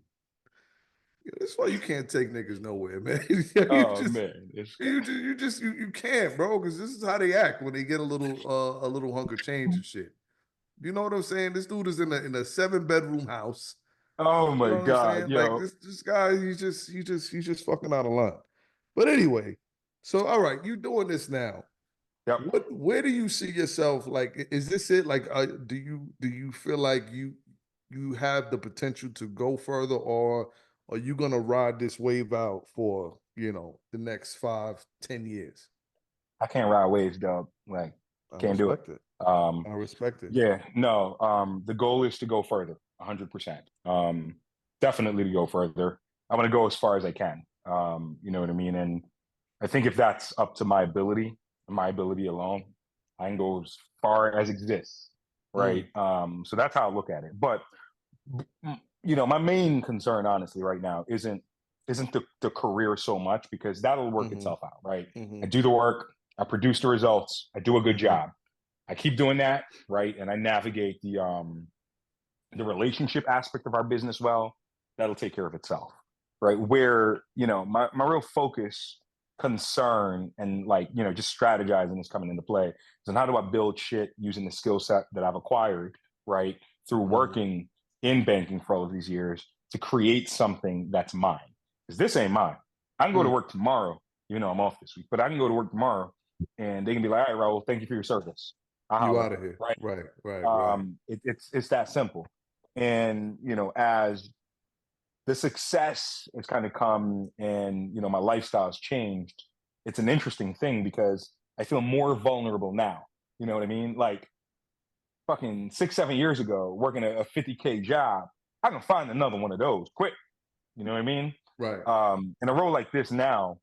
B: That's why you can't take niggas nowhere, man. You can't, bro, because this is how they act when they get a little hunk of change and shit. You know what I'm saying? This dude is in a 7-bedroom house.
C: Oh my
B: You know what
C: God,
B: I'm saying?
C: yo.
B: Like this guy, he's just fucking out of line. But anyway, so all right, you doing this now.
C: Yep.
B: Where do you see yourself? Like, is this it? Like, do you feel like you have the potential to go further, or are you gonna ride this wave out for the next 5-10 years?
C: I can't ride waves, dog. Like, can't do it.
B: I respect it.
C: Yeah, no. The goal is to go further, 100%. Definitely to go further. I want to go as far as I can. You know what I mean? And I think if that's up to my ability alone, I can go as far as exists, right? So that's how I look at it. But my main concern, honestly, right now isn't the career so much, because that'll work itself out, right? I do the work, I produce the results, I do a good job. I keep doing that, right? And I navigate the relationship aspect of our business well. That'll take care of itself, right? Where my real focus, concern, and just strategizing is coming into play. So how do I build shit using the skill set that I've acquired, right, through working in banking for all of these years, to create something that's mine? Because this ain't mine. I can go to work tomorrow. I'm off this week, but I can go to work tomorrow, and they can be like, "All right, Raoul, thank you for your service.
B: You out of here." Right.
C: It's that simple. And as the success has kind of come, and my lifestyle's changed, it's an interesting thing, because I feel more vulnerable now. You know what I mean? Like, fucking 6-7 years ago, working a 50K job, I can find another one of those quick. You know what I mean?
B: Right.
C: In a role like this now,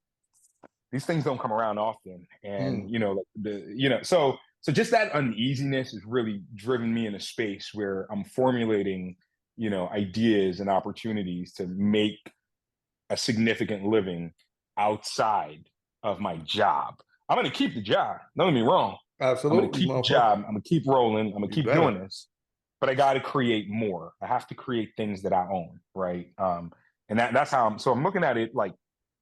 C: these things don't come around often, and so just that uneasiness has really driven me in a space where I'm formulating ideas and opportunities to make a significant living outside of my job. I'm going to keep the job, don't get me wrong.
B: Absolutely.
C: I'm going to keep the job, I'm going to keep rolling, I'm going to keep doing this, but I got to create more. I have to create things that I own, right? And that's how I'm looking at it, like,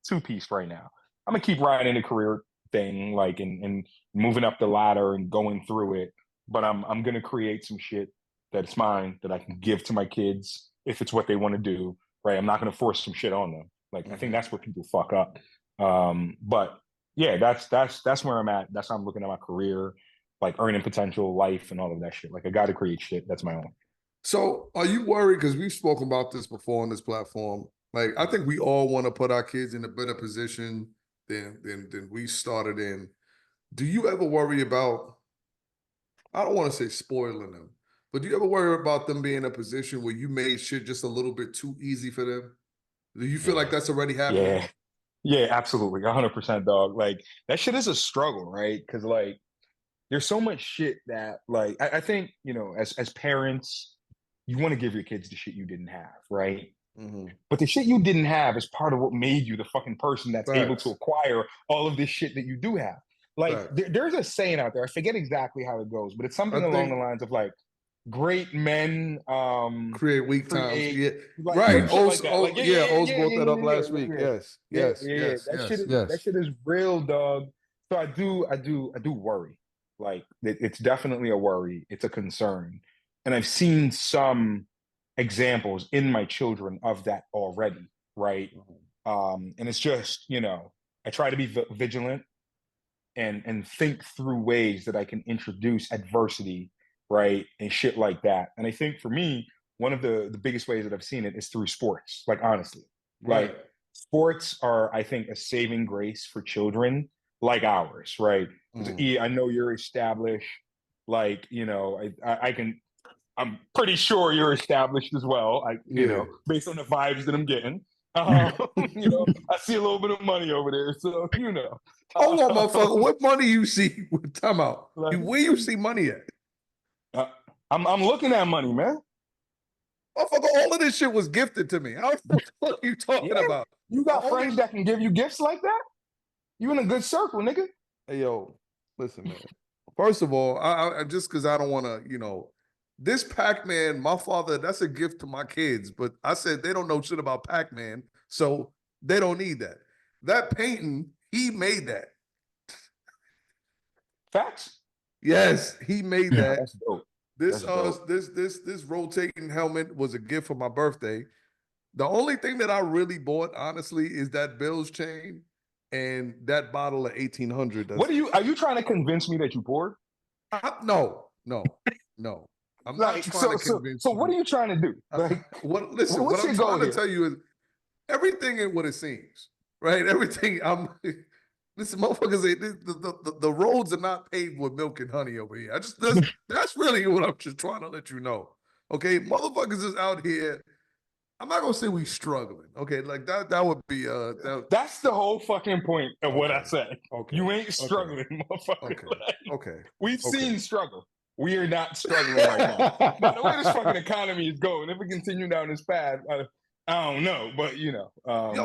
C: two-piece right now. I'm gonna keep riding the career thing, like, and moving up the ladder and going through it. But I'm gonna create some shit that's mine, that I can give to my kids if it's what they want to do, right? I'm not gonna force some shit on them. Like, I think that's where people fuck up. But yeah, that's where I'm at. That's how I'm looking at my career, like earning potential, life, and all of that shit. Like, I got to create shit that's my own.
B: So, are you worried? Because we've spoken about this before on this platform. Like, I think we all want to put our kids in a better position than we started in. Do you ever worry about, I don't want to say spoiling them, but do you ever worry about them being in a position where you made shit just a little bit too easy for them? Do you feel like that's already happening?
C: Yeah, absolutely. 100%, dog. Like, that shit is a struggle, right? Because, like, there's so much shit that, like, I think, as parents, you want to give your kids the shit you didn't have, right? But the shit you didn't have is part of what made you the fucking person that's able to acquire all of this shit that you do have. Like, there's a saying out there, I forget exactly how it goes, but it's something along the lines of, like, great men
B: create weak times. Yeah.
C: Like,
B: right.
C: Oz brought
B: that up last week. Yes.
C: That shit is real, dog. So I do worry. Like, it's definitely a worry. It's a concern. And I've seen some examples in my children of that already, right? And it's just, I try to be vigilant and think through ways that I can introduce adversity, right, and shit like that. And I think for me, one of the biggest ways that I've seen it is through sports. Like, honestly, like, sports are, I think, a saving grace for children like ours, right? I know you're established. Like, I'm pretty sure you're established as well. Based on the vibes that I'm getting. I see a little bit of money over there, so
B: Hold on, motherfucker. What money you see? Time out. Where you see money at?
C: I'm looking at money, man.
B: Motherfucker, all of this shit was gifted to me. How the fuck are you talking about?
C: You got friends that can give you gifts like that? You in a good circle, nigga.
B: Hey, yo. Listen, man. First of all, I just because I don't want to, this Pac-Man, my father, that's a gift to my kids. But I said they don't know shit about Pac-Man, so they don't need that. That painting, he made that.
C: Facts.
B: Yes, he made that.
C: That's dope.
B: This
C: That's dope.
B: this rotating helmet was a gift for my birthday. The only thing that I really bought, honestly, is that Bills chain and that bottle of 1800.
C: What are you trying to convince me that you poured?
B: No. I'm not trying to convince you.
C: So what are you trying to do?
B: Like, listen, what I'm trying to tell you is everything ain't what it seems, right? Everything listen, motherfuckers, the roads are not paved with milk and honey over here. That's really what I'm just trying to let you know. Okay, motherfuckers is out here. I'm not gonna say we struggling. Okay, like that would be
C: that's the whole fucking point of what I said.
B: Okay.
C: You ain't struggling, motherfucker.
B: Okay. Okay.
C: We've seen struggle. We are not struggling right now. By the way this fucking economy is going, if we continue down this path, I don't know, but yo,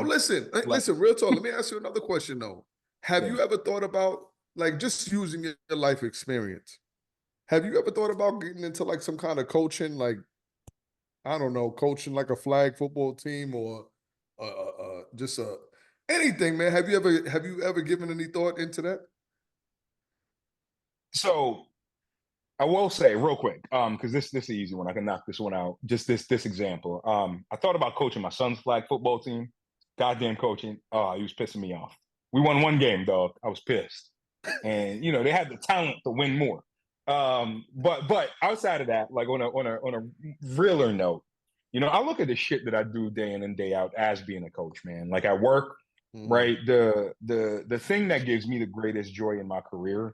B: listen, real talk. Let me ask you another question though. Have you ever thought about like just using your life experience? Have you ever thought about getting into like some kind of coaching, like I don't know, coaching like a flag football team or just anything, man? Have you ever given any thought into that?
C: So I will say real quick, because this is an easy one. I can knock this one out. Just this example. I thought about coaching my son's flag football team. Goddamn coaching. Oh, he was pissing me off. We won one game, dog. I was pissed. And they had the talent to win more. But outside of that, like on a realer note, I look at the shit that I do day in and day out as being a coach, man. Like at work, right? The thing that gives me the greatest joy in my career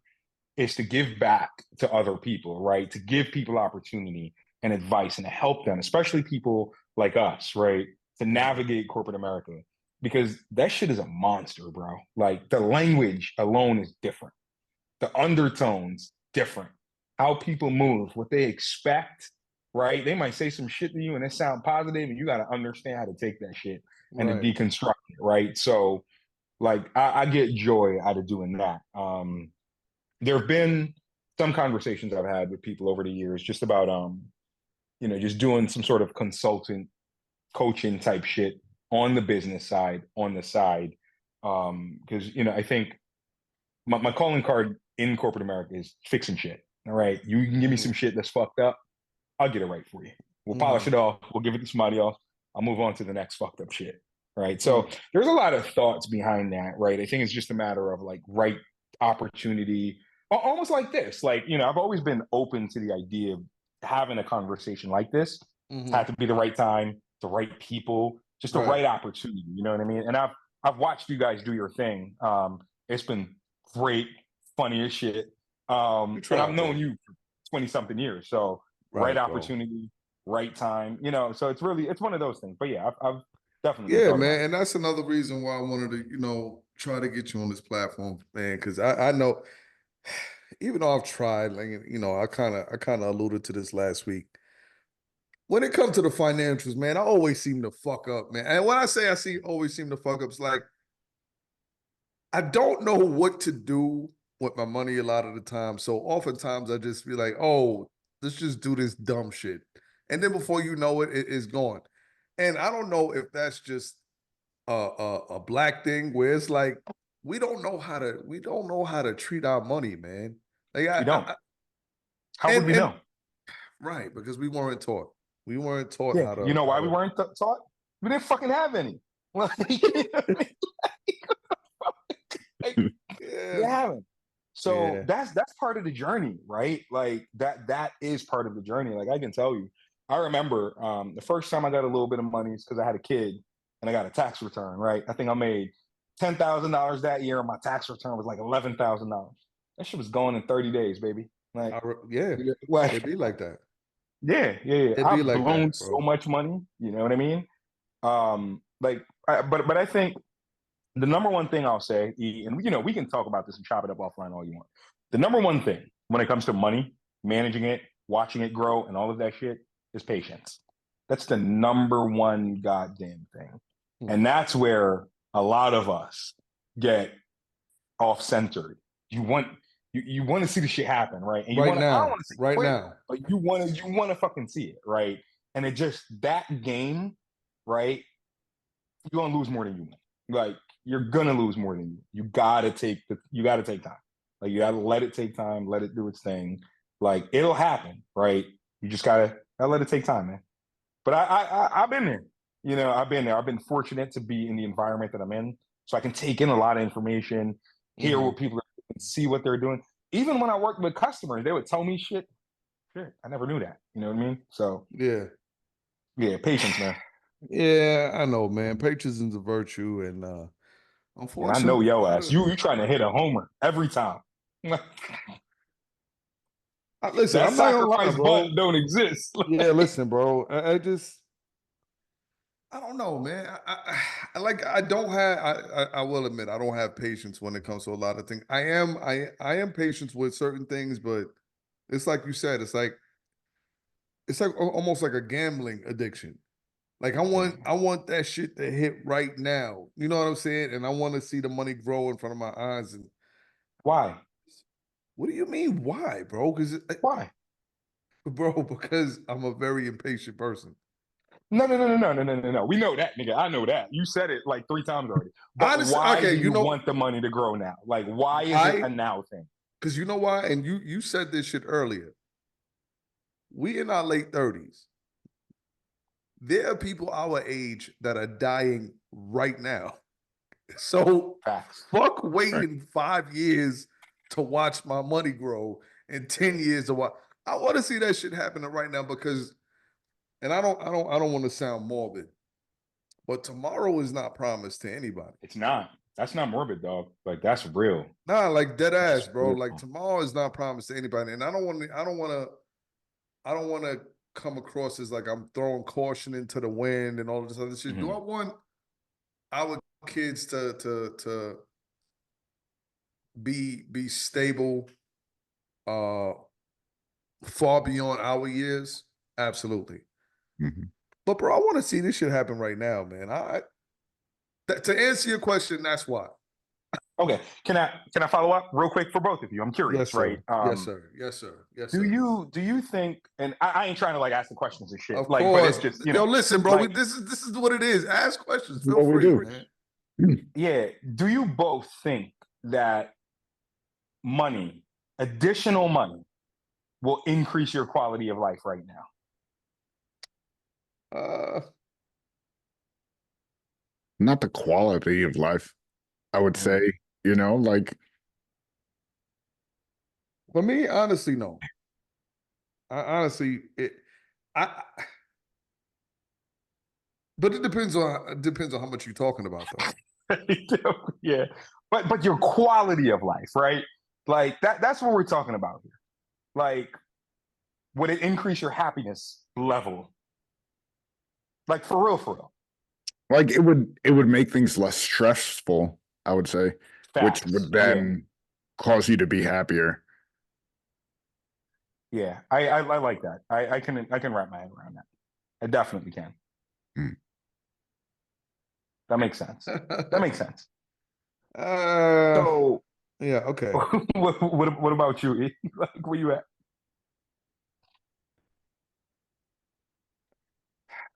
C: is to give back to other people, right? To give people opportunity and advice and to help them, especially people like us, right? To navigate corporate America, because that shit is a monster, bro. Like the language alone is different. The undertones different. How people move, what they expect, right? They might say some shit to you and it sound positive, and you got to understand how to take that shit and to deconstruct it, right? So, like, I get joy out of doing that. There have been some conversations I've had with people over the years just about, just doing some sort of consultant coaching type shit on the business side, on the side. Because, I think my calling card in corporate America is fixing shit. All right. You can give me some shit that's fucked up. I'll get it right for you. We'll polish it off. We'll give it to somebody else. I'll move on to the next fucked up shit. Right. So there's a lot of thoughts behind that. Right. I think it's just a matter of like right opportunity, almost like this. Like, I've always been open to the idea of having a conversation like this. Had to be the right time, the right people, just the right opportunity. You know what I mean? And I've watched you guys do your thing. It's been great, funny as shit. And I've known you for 20 something years. So right opportunity, right time, so it's one of those things. But yeah, I've definitely.
B: Yeah, man. And that's another reason why I wanted to, try to get you on this platform, man. Cause I know, even though I've tried, like, I kind of alluded to this last week. When it comes to the financials, man, I always seem to fuck up, man. And when I say always seem to fuck up, it's like, I don't know what to do with my money a lot of the time. So oftentimes I just be like, oh, let's just do this dumb shit. And then before you know it, it's gone. And I don't know if that's just a black thing where it's like, we don't know how to treat our money, man. Like
C: we don't. How would we know?
B: Right, because we weren't taught. We weren't taught how to.
C: You know why we weren't taught? We didn't fucking have any. Like, we haven't. So that's part of the journey, right? Like that is part of the journey. Like I can tell you, I remember the first time I got a little bit of money is because I had a kid and I got a tax return, right? I think I made $10,000 that year, and my tax return was like $11,000. That shit was gone in 30 days, baby. Like,
B: it'd be like that.
C: Yeah. I've blown so much money. You know what I mean? But I think the number one thing I'll say, and we can talk about this and chop it up offline all you want. The number one thing when it comes to money, managing it, watching it grow, and all of that shit is patience. That's the number one goddamn thing. And that's where a lot of us get off-centered. you want to see the shit happen, right? And you
B: Right
C: want to, I don't
B: now,
C: want to say
B: right
C: quit,
B: now.
C: but you want to fucking see it, right? And it just that game, right? You're gonna lose more than you win. Like you're gonna lose more than you. You gotta take time. Like you gotta let it take time, let it do its thing. Like it'll happen, right? You just gotta let it take time, man. But I've been there. You know, I've been there. I've been fortunate to be in the environment that I'm in, so I can take in a lot of information, hear what people are doing, see what they're doing. Even when I worked with customers, they would tell me shit. Shit, I never knew that. You know what I mean? So
B: Yeah.
C: patience, man.
B: Yeah, I know, man. Patience is a virtue, and
C: And I know
B: unfortunately,
C: yo ass. You trying to hit a homer every time.
B: listen,
C: That
B: I'm not gonna lie,
C: sacrifice
B: bro.
C: button don't exist.
B: Yeah, listen, bro. I don't know, man. I don't have. I will admit, I don't have patience when it comes to a lot of things. I am patient with certain things, but it's like you said. It's like almost like a gambling addiction. Like I want that shit to hit right now. You know what I'm saying? And I want to see the money grow in front of my eyes. And
C: Why?
B: what do you mean? Why, bro?
C: Why?
B: Bro, because I'm a very impatient person.
C: No. We know that, nigga. I know that. You said it like 3 times already. But
B: Honestly,
C: why
B: okay,
C: do you want the money to grow now? Like, why is it a now thing?
B: Because you know why? And you said this shit earlier. We in our late 30s. There are people our age that are dying right now. So
C: Facts.
B: fuck waiting 5 years to watch my money grow and 10 years to watch. I want to see that shit happening right now because, and I don't want to sound morbid, but tomorrow is not promised to anybody.
C: It's not. That's not morbid, dog. Like that's real.
B: Nah, like dead ass,
C: That's
B: bro.
C: real.
B: Like tomorrow is not promised to anybody, and I don't want to come across as like I'm throwing caution into the wind and all this other shit. Do I want our kids to be stable far beyond our years? Absolutely. But bro, I want to see this shit happen right now, man. To answer your question, that's why.
C: Okay. Can I follow up real quick for both of you? I'm curious,
B: Yes, sir.
C: right?
B: Yes, sir. Yes, sir. Yes,
C: Do
B: sir.
C: you think? And I ain't trying to like ask the questions and shit.
B: Of
C: Like, but
B: course.
C: it's just
B: Yo, listen, bro.
C: like,
B: This is what it is. Ask questions. Feel
A: What we
B: free,
A: do.
B: man.
C: yeah. Do you both think that money, additional money, will increase your quality of life right now?
A: Not the quality of life, I would say, you know, like
B: For me, honestly, no. Honestly, but it depends on how much you're talking about, though.
C: Yeah, but your quality of life, right? Like that's what we're talking about here. Like, would it increase your happiness level? Like for real, for real.
A: like it would make things less stressful, I would say, which
C: Facts.
A: would then cause you to be happier.
C: Yeah, I like that. I can wrap my head around that. I definitely can. That makes sense. That makes sense. So
B: yeah, okay.
C: what about you? Like, where you at?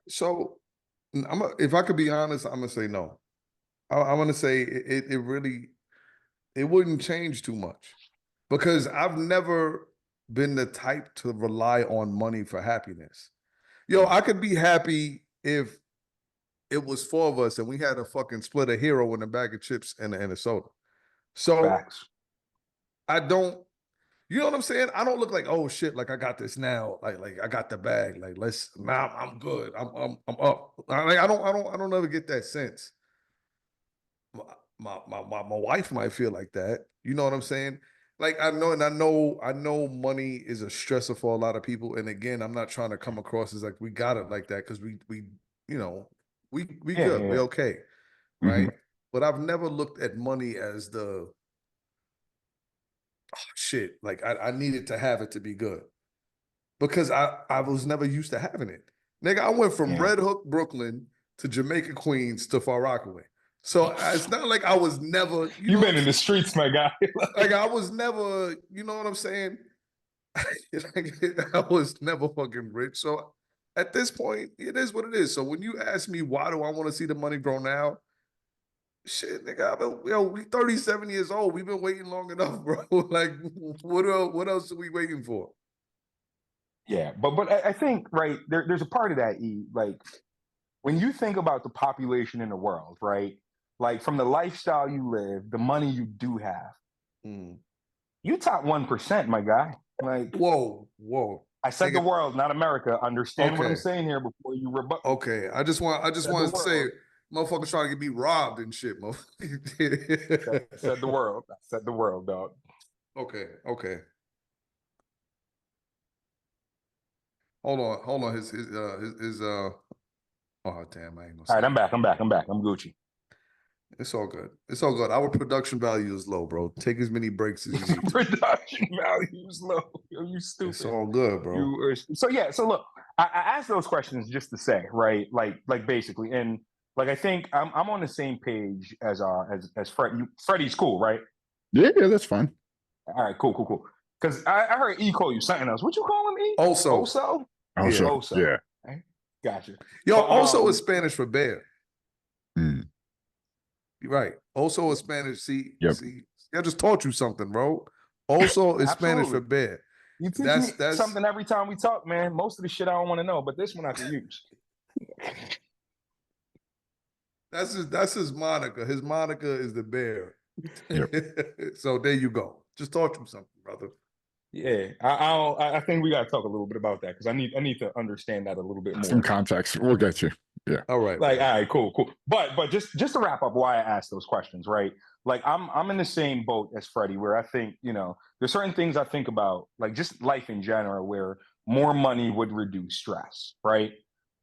B: So, if I could be honest, I'm gonna say no. I'm gonna say it really it wouldn't change too much because I've never been the type to rely on money for happiness. Yo, I could be happy if it was 4 of us and we had a fucking split a hero and a bag of chips and a soda. So
C: Facts.
B: I don't, you know what I'm saying? I don't look like, oh shit, like I got this now, like I got the bag, like now I'm good, I'm up. I don't ever get that sense. My wife might feel like that. You know what I'm saying? Like I know money is a stressor for a lot of people. And again, I'm not trying to come across as like we got it like that because we you know we good, we okay, right? But I've never looked at money as the shit. Like I needed to have it to be good because I was never used to having it. Nigga, I went from Red Hook, Brooklyn to Jamaica, Queens to Far Rockaway. So it's not like I was never.
C: You've been in the streets, my guy.
B: Like I was never. You know what I'm saying? Like, I was never fucking rich. So at this point, it is what it is. So when you ask me why do I want to see the money grow now? Shit, nigga, we 37 years old. We've been waiting long enough, bro. Like, what else are we waiting for?
C: Yeah, but I think right there's a part of that, E. Like when you think about the population in the world, right? Like from the lifestyle you live, the money you do have, you top 1%, my guy. Like,
B: whoa.
C: I said the world, not America. Understand what I'm
B: Okay.
C: saying here before you rebut.
B: Okay, I just want to say, motherfuckers trying to get me robbed and shit, motherfucker.
C: Said the world. I said the world, dog.
B: Okay. Hold on. His oh damn, I ain't gonna say.
C: All right, I'm back. I'm Gucci.
B: It's all good. Our production value is low, bro. Take as many breaks as you need.
C: Production value is low. You stupid.
B: It's all good, bro.
C: So look, I asked those questions just to say, right? Like basically, and like I think I'm on the same page as Fred. Freddie's cool, right?
A: Yeah, that's fine.
C: All right, cool. Because I heard E call you something else. What you call him, E?
B: Also.
A: Yeah.
C: Okay. Gotcha.
B: Yo, also is Spanish for bear. Right. Also is Spanish. See, I just taught you something, bro. Also is Spanish for bear.
C: You teach me something every time we talk, man. Most of the shit I don't want to know, but this one I can use.
B: That's his moniker. His moniker is the bear.
A: Yep.
B: So there you go. Just taught you something, brother.
C: Yeah, I think we got to talk a little bit about that because I need to understand that a little bit more.
A: Some context. We'll get you. Yeah.
C: All right. Like, all right, cool. But just to wrap up why I asked those questions, right? Like I'm in the same boat as Freddie, where I think, there's certain things I think about, like just life in general, where more money would reduce stress, right?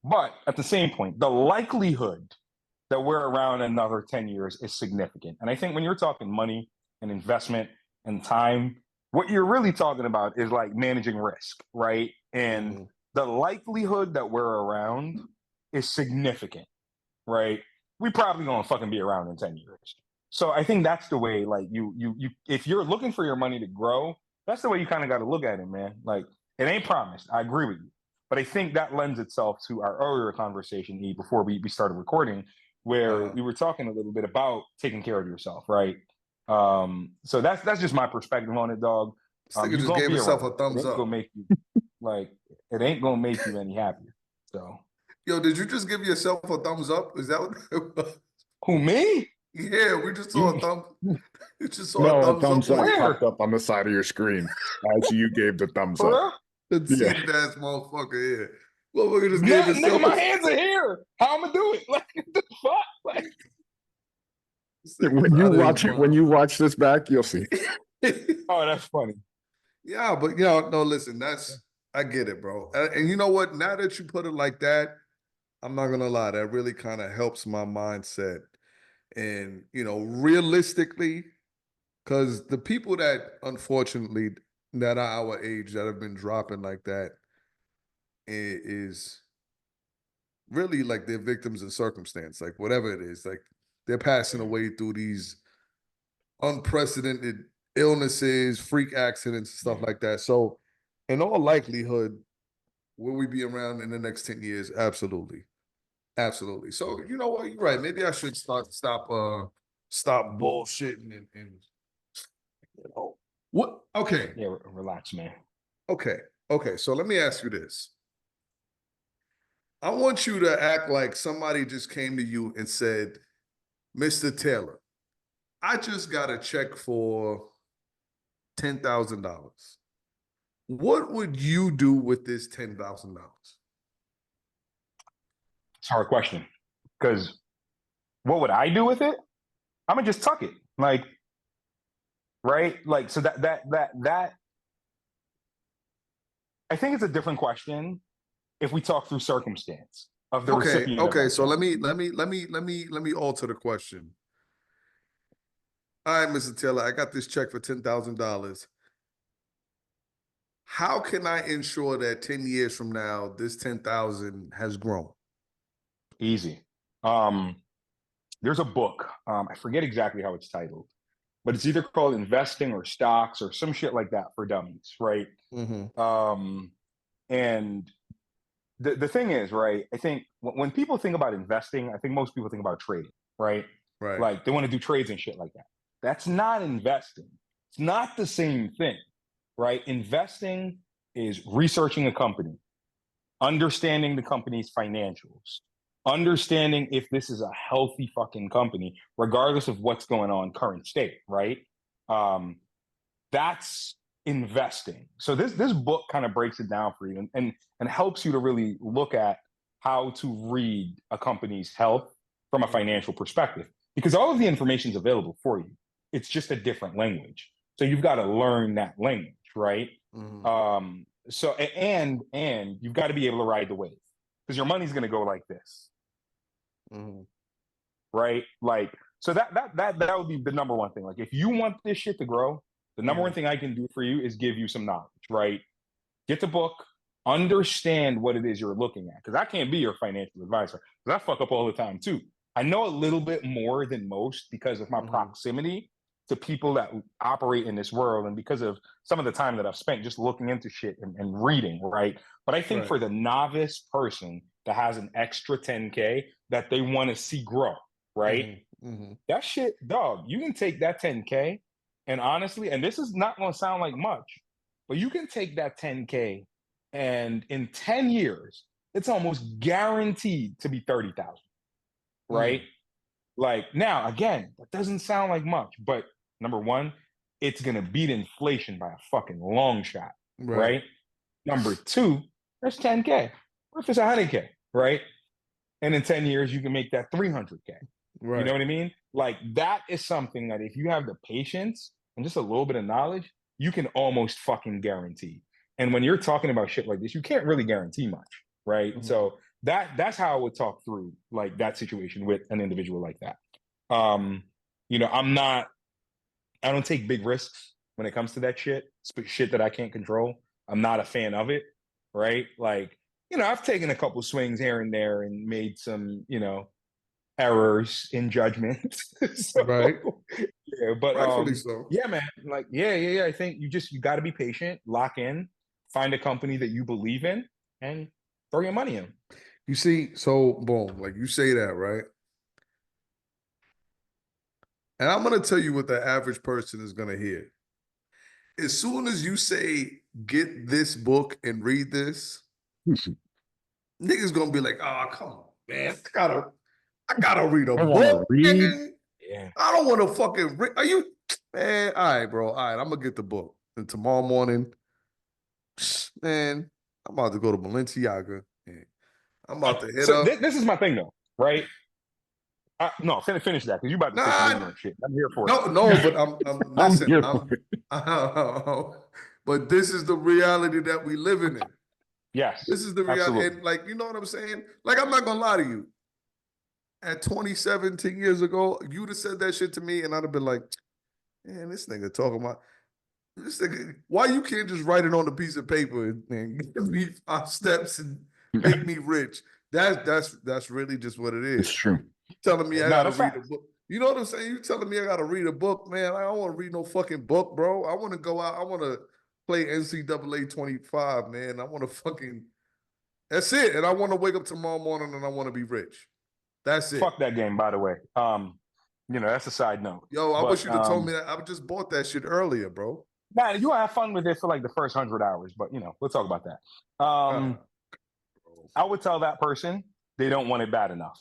C: But at the same point, the likelihood that we're around another 10 years is significant. And I think when you're talking money and investment and time, what you're really talking about is like managing risk, right? And the likelihood that we're around is significant, right? We probably gonna fucking be around in 10 years. So I think that's the way, like you if you're looking for your money to grow, that's the way you kind of got to look at it, man. Like it ain't promised. I agree with you. But I think that lends itself to our earlier conversation, E, before we started recording, where we were talking a little bit about taking care of yourself, right? So that's just my perspective on it, dog.
B: You just gave yourself a thumbs up.
C: It ain't gonna make you any happier. So,
B: yo, did you just give yourself a thumbs up? Is that what it was?
C: Who, me?
B: Yeah, we just saw a thumb. You just saw
A: a thumbs up popped up on the side of your screen as you gave the thumbs up.
B: Yeah. Ass motherfucker, yeah. Motherfucker just gave himself.
C: Nigga, my hands are here. How I'm gonna do it? Like the fuck? Like
A: when you watch this back, you'll see.
C: Oh, that's funny.
B: Yeah, but no, listen, I get it, bro. And you know what? Now that you put it like that, I'm not gonna lie, that really kind of helps my mindset. And realistically, because the people that unfortunately that are our age that have been dropping like that is really like they're victims of circumstance, like whatever it is, like they're passing away through these unprecedented illnesses, freak accidents, stuff like that. So in all likelihood, will we be around in the next 10 years? Absolutely. So you know what? You're right. Maybe I should stop bullshitting and what? Okay.
C: Yeah, relax, man.
B: Okay. So let me ask you this. I want you to act like somebody just came to you and said, Mr. Taylor, I just got a check for $10,000. What would you do with this $10,000?
C: It's a hard question. Because what would I do with it? I'm gonna just tuck it. Like, right? Like, so that I think it's a different question if we talk through circumstance of the recipient.
B: Okay, so let me alter the question. All right, Mr. Taylor, I got this check for $10,000. How can I ensure that 10 years from now, this 10,000 has grown?
C: Easy. there's a book. I forget exactly how it's titled, but it's either called Investing or Stocks or some shit like that for dummies, right? And the thing is, right, I think when people think about investing, I think most people think about trading, right?
B: Right.
C: Like they want to do trades and shit like that. That's not investing. It's not the same thing, right? Investing is researching a company, understanding the company's financials, understanding if this is a healthy fucking company, regardless of what's going on current state, right? That's investing. So this book kind of breaks it down for you and helps you to really look at how to read a company's health from a financial perspective, because all of the information is available for you. It's just a different language. So you've got to learn that language, right? So and you've got to be able to ride the wave, because your money's going to go like this, right? Like, so that would be the number one thing. Like, if you want this shit to grow, the number one thing I can do for you is give you some knowledge, right? Get the book, understand what it is you're looking at, because I can't be your financial advisor, because I fuck up all the time too. I know a little bit more than most because of my proximity to people that operate in this world, and because of some of the time that I've spent just looking into shit and reading, right? But I think for the novice person that has an extra 10K that they want to see grow, right? That shit, dog, you can take that 10K, and honestly, and this is not going to sound like much, but you can take that 10K and in 10 years, it's almost guaranteed to be 30,000, right? Like, now, again, that doesn't sound like much, but number one, it's going to beat inflation by a fucking long shot, right? Number two, that's 10K. What if it's 100K, right? And in 10 years, you can make that 300K. You know what I mean? Like, that is something that if you have the patience and just a little bit of knowledge, you can almost fucking guarantee. And when you're talking about shit like this, you can't really guarantee much, right? So that's how I would talk through like that situation with an individual like that. You know, I don't take big risks when it comes to that shit. Shit that I can't control. I'm not a fan of it, right? Like, you know, I've taken a couple swings here and there and made some, you know, errors in judgment. So, yeah, but
B: rightfully so.
C: yeah, man, like, yeah. I think you got to be patient, lock in, find a company that you believe in, and throw your money in.
B: You see, so boom, like you say that, right? And I'm gonna tell you what the average person is gonna hear. As soon as you say, get this book and read this, niggas gonna be like, oh, come on, man. I gotta read a book.
C: Yeah.
B: I don't want to fucking read. Are you, man? All right, bro. All right, I'm gonna get the book. And tomorrow morning, man, I'm about to go to Balenciaga. I'm about to hit up.
C: This is my thing, though, right? No, finish that, because you about to say some ignorant shit. I'm here for it.
B: No, but I'm listen. But this is the reality that we living in.
C: Yes,
B: this is the reality.
C: Absolutely.
B: And like, you know what I'm saying? Like, I'm not gonna lie to you. At 17 years ago, you'd have said that shit to me, and I'd have been like, man, this nigga talking about this nigga. Why you can't just write it on a piece of paper and give me 5 steps and make me rich? That's really just what it is.
A: It's true.
B: You telling me I gotta read a book. You know what I'm saying? You telling me I gotta read a book, man. I don't want to read no fucking book, bro. I want to go out. I want to play NCAA 25, man. I want to fucking. That's it. And I want to wake up tomorrow morning and I want to be rich. That's it.
C: Fuck that game, by the way. You know, that's a side note.
B: Yo, I wish you'd have told me that. I just bought that shit earlier, bro.
C: Nah, you have fun with it for like the first 100 hours, but you know, we'll talk about that. I would tell that person they don't want it bad enough.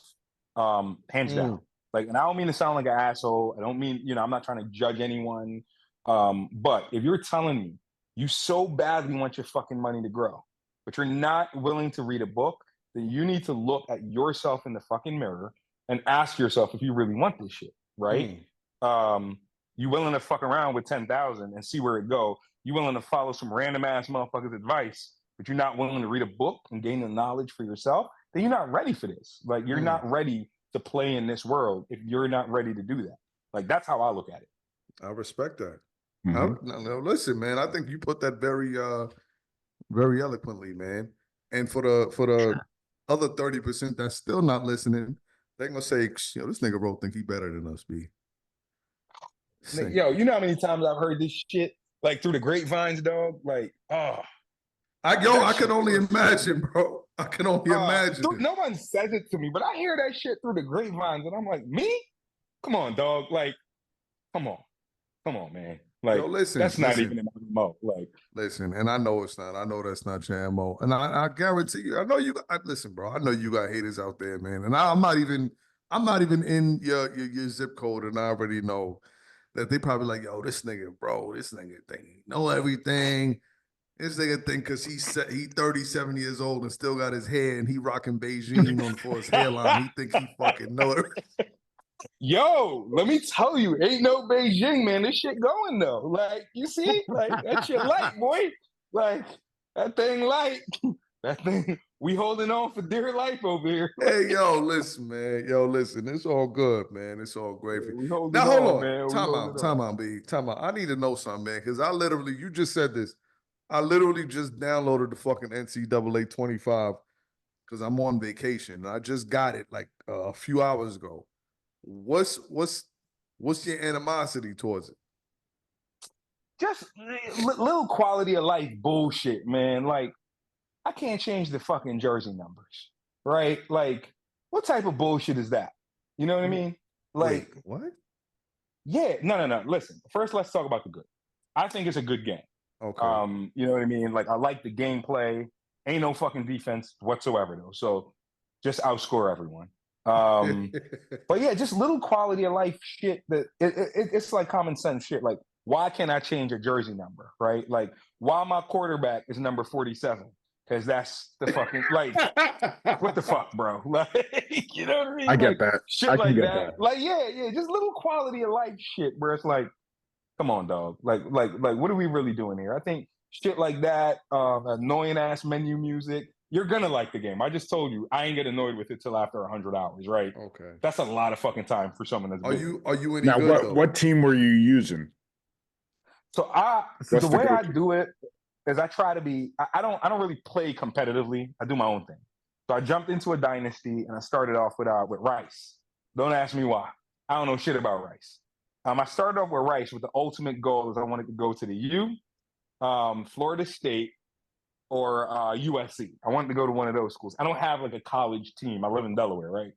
C: Hands down. Like, and I don't mean to sound like an asshole. I don't mean, you know, I'm not trying to judge anyone. But if you're telling me you so badly want your fucking money to grow, but you're not willing to read a book, then you need to look at yourself in the fucking mirror and ask yourself if you really want this shit, right? You willing to fuck around with 10,000 and see where it go? You willing to follow some random ass motherfucker's advice, but you're not willing to read a book and gain the knowledge for yourself? Then you're not ready for this. Like, you're not ready to play in this world if you're not ready to do that. Like, that's how I look at it.
B: I respect that. Now, listen, man, I think you put that very, very eloquently, man. And for the other 30% that's still not listening, They're gonna say, yo, this nigga Raoul think he better than us, B.
C: Yo, you know how many times I've heard this shit like through the grapevines, dog? Like,
B: I can only imagine, bro. I can only imagine.
C: No one says it to me, but I hear that shit through the grapevines, and I'm like, me? Come on, dog. Like, come on, man. Like, yo, that's not even in my MO. Like,
B: listen, and I know it's not. I know that's not your MO, and I guarantee you. I know you. Listen, bro. I know you got haters out there, man. And I'm not even in your zip code, and I already know that they probably like, yo, this nigga think he know everything. This nigga think because he 37 years old and still got his hair and he rocking Beijing for his hairline, he think he fucking know it.
C: Yo, let me tell you, ain't no Beijing, man. This shit going though. Like, you see, like that shit light, boy. Like that thing light. That thing, we holding on for dear life over here.
B: Hey, yo, listen, man. Yo, listen, it's all good, man. It's all great.
C: Yeah,
B: now, hold on, man. Time out, B. Time out. I need to know something, man, because you just said this. I literally just downloaded the fucking NCAA 25 because I'm on vacation. I just got it like a few hours ago. What's your animosity towards it?
C: Just little quality of life bullshit, man. Like, I can't change the fucking jersey numbers, right? Like, what type of bullshit is that? You know what I mean? Like,
B: wait, what?
C: Yeah, no. Listen, first let's talk about the good. I think it's a good game.
B: Okay.
C: You know what I mean? Like, I like the gameplay. Ain't no fucking defense whatsoever, though. So just outscore everyone. But yeah, just little quality of life shit that it's like common sense shit. Like, why can't I change a jersey number, right? Like, why my quarterback is number 47? Because that's the fucking, like, what the fuck, bro? Like, you know what I mean?
A: I get
C: like,
A: that.
C: Shit like that. Like, yeah, just little quality of life shit where it's like, come on, dog. Like, what are we really doing here? I think shit like that, annoying ass menu music, you're gonna like the game. I just told you, I ain't get annoyed with it till after 100 hours, right?
B: Okay.
C: That's a lot of fucking time for someone that's busy.
B: Are you any
A: now,
B: good, though?
A: What team were you using?
C: So the way I do it is I try to be, I don't really play competitively. I do my own thing. So I jumped into a dynasty and I started off with Rice. Don't ask me why. I don't know shit about Rice. I started off with Rice with the ultimate goal is I wanted to go to the U, Florida State, or USC. I wanted to go to one of those schools. I don't have like a college team. I live in Delaware, right?